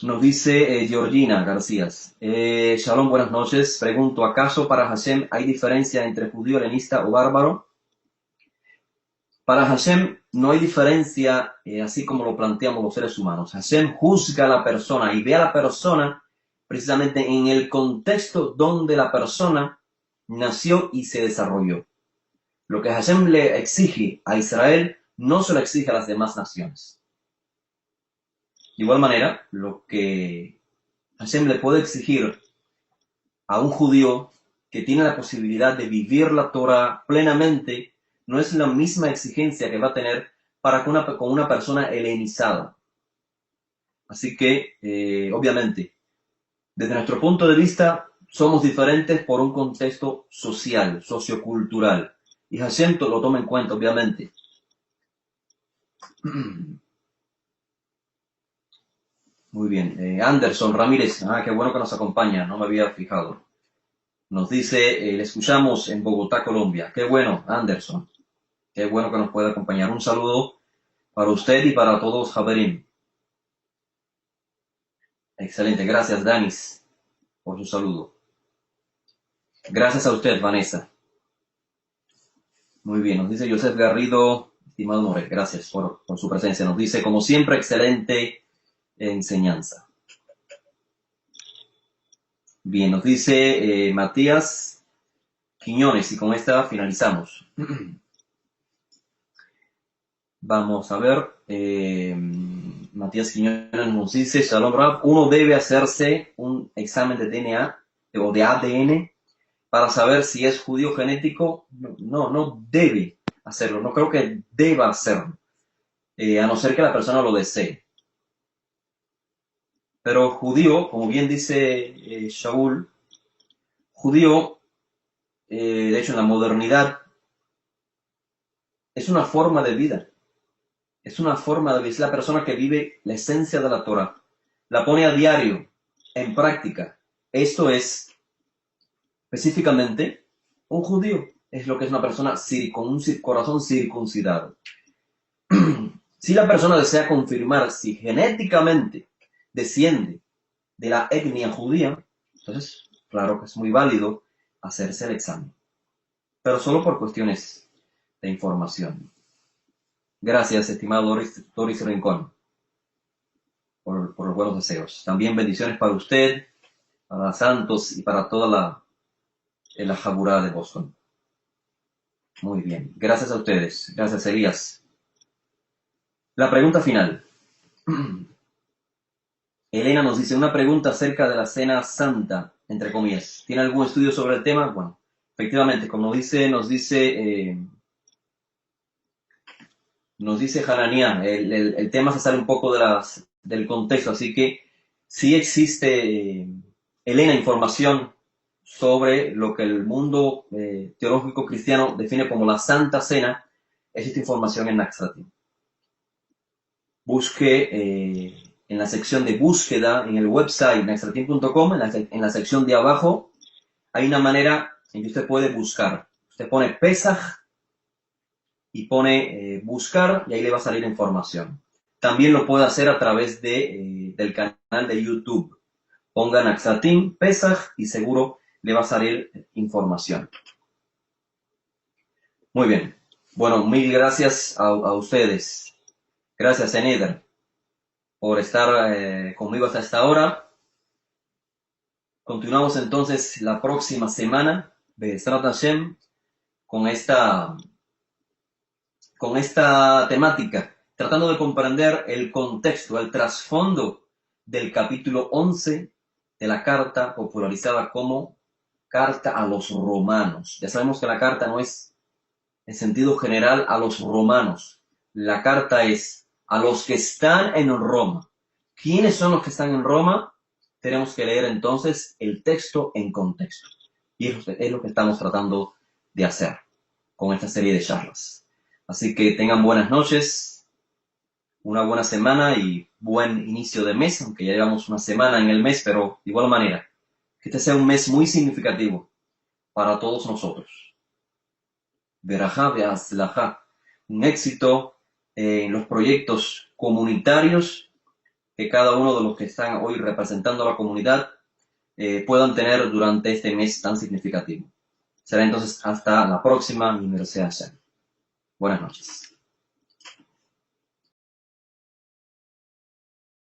Nos dice Georgina García. Shalom, buenas noches. Pregunto, ¿acaso para Hashem hay diferencia entre judío, helenista o bárbaro? Para Hashem no hay diferencia, así como lo planteamos los seres humanos. Hashem juzga a la persona y ve a la persona precisamente en el contexto donde la persona nació y se desarrolló. Lo que Hashem le exige a Israel no se lo exige a las demás naciones. De igual manera, lo que Hashem le puede exigir a un judío que tiene la posibilidad de vivir la Torah plenamente, no es la misma exigencia que va a tener con una persona helenizada. Así que, obviamente, desde nuestro punto de vista, somos diferentes por un contexto social, sociocultural. Y Hashem lo toma en cuenta, obviamente. Muy bien. Anderson Ramírez, qué bueno que nos acompaña, no me había fijado. Nos dice, le escuchamos en Bogotá, Colombia. Qué bueno, Anderson. Qué bueno que nos puede acompañar. Un saludo para usted y para todos, Javerín. Excelente, gracias, Danis. por su saludo. Gracias a usted, Vanessa. Muy bien, nos dice Joseph Garrido, estimado Morel, gracias por su presencia. Nos dice, como siempre, excelente enseñanza. Bien, nos dice Matías Quiñones, y con esta finalizamos. Vamos a ver, Matías Quiñones nos dice, Shalom Rab, uno debe hacerse un examen de DNA o de ADN para saber si es judío genético. No debe hacerlo, no creo que deba hacerlo, a no ser que la persona lo desee. Pero judío, como bien dice Shaul, judío, de hecho en la modernidad, es una forma de vida. Es una forma de vida, es la persona que vive la esencia de la Torah, la pone a diario, en práctica. Esto es específicamente un judío, es lo que es una persona con un corazón circuncidado. Si la persona desea confirmar si genéticamente desciende de la etnia judía, entonces, claro que es muy válido hacerse el examen, pero solo por cuestiones de información. Gracias, estimado Doris Rincón, por los buenos deseos. También bendiciones para usted, para Santos y para toda la Jabura de Boston. Muy bien, gracias a ustedes. Gracias, Elías. La pregunta final. Elena nos dice una pregunta acerca de la Cena Santa, entre comillas. ¿Tiene algún estudio sobre el tema? Bueno, efectivamente, como nos dice Hananiah, el tema se sale un poco del contexto, así que sí existe, Elena, información sobre lo que el mundo teológico cristiano define como la Santa Cena. Existe información en Naxatim. Busque en la sección de búsqueda, en el website naxatim.com, en la sección de abajo, hay una manera en que usted puede buscar. Usted pone Pesaj y pone buscar y ahí le va a salir información. También lo puede hacer a través del canal de YouTube. Ponga Naxatim, Pesaj y seguro le va a salir información. Muy bien. Bueno, mil gracias a ustedes. Gracias, Eneder, por estar conmigo hasta esta hora. Continuamos entonces la próxima semana, Be'ezrat Hashem, con esta temática, tratando de comprender el contexto, el trasfondo del capítulo 11 de la carta popularizada como Carta a los Romanos. Ya sabemos que la carta no es en sentido general a los romanos. La carta es a los que están en Roma. ¿Quiénes son los que están en Roma? Tenemos que leer entonces el texto en contexto. Y eso es lo que estamos tratando de hacer con esta serie de charlas. Así que tengan buenas noches, una buena semana y buen inicio de mes, aunque ya llevamos una semana en el mes, pero de igual manera, que este sea un mes muy significativo para todos nosotros. Berajá ve'atzlajá, un éxito en los proyectos comunitarios que cada uno de los que están hoy representando a la comunidad puedan tener durante este mes tan significativo. Será entonces hasta la próxima Universidad. Buenas noches.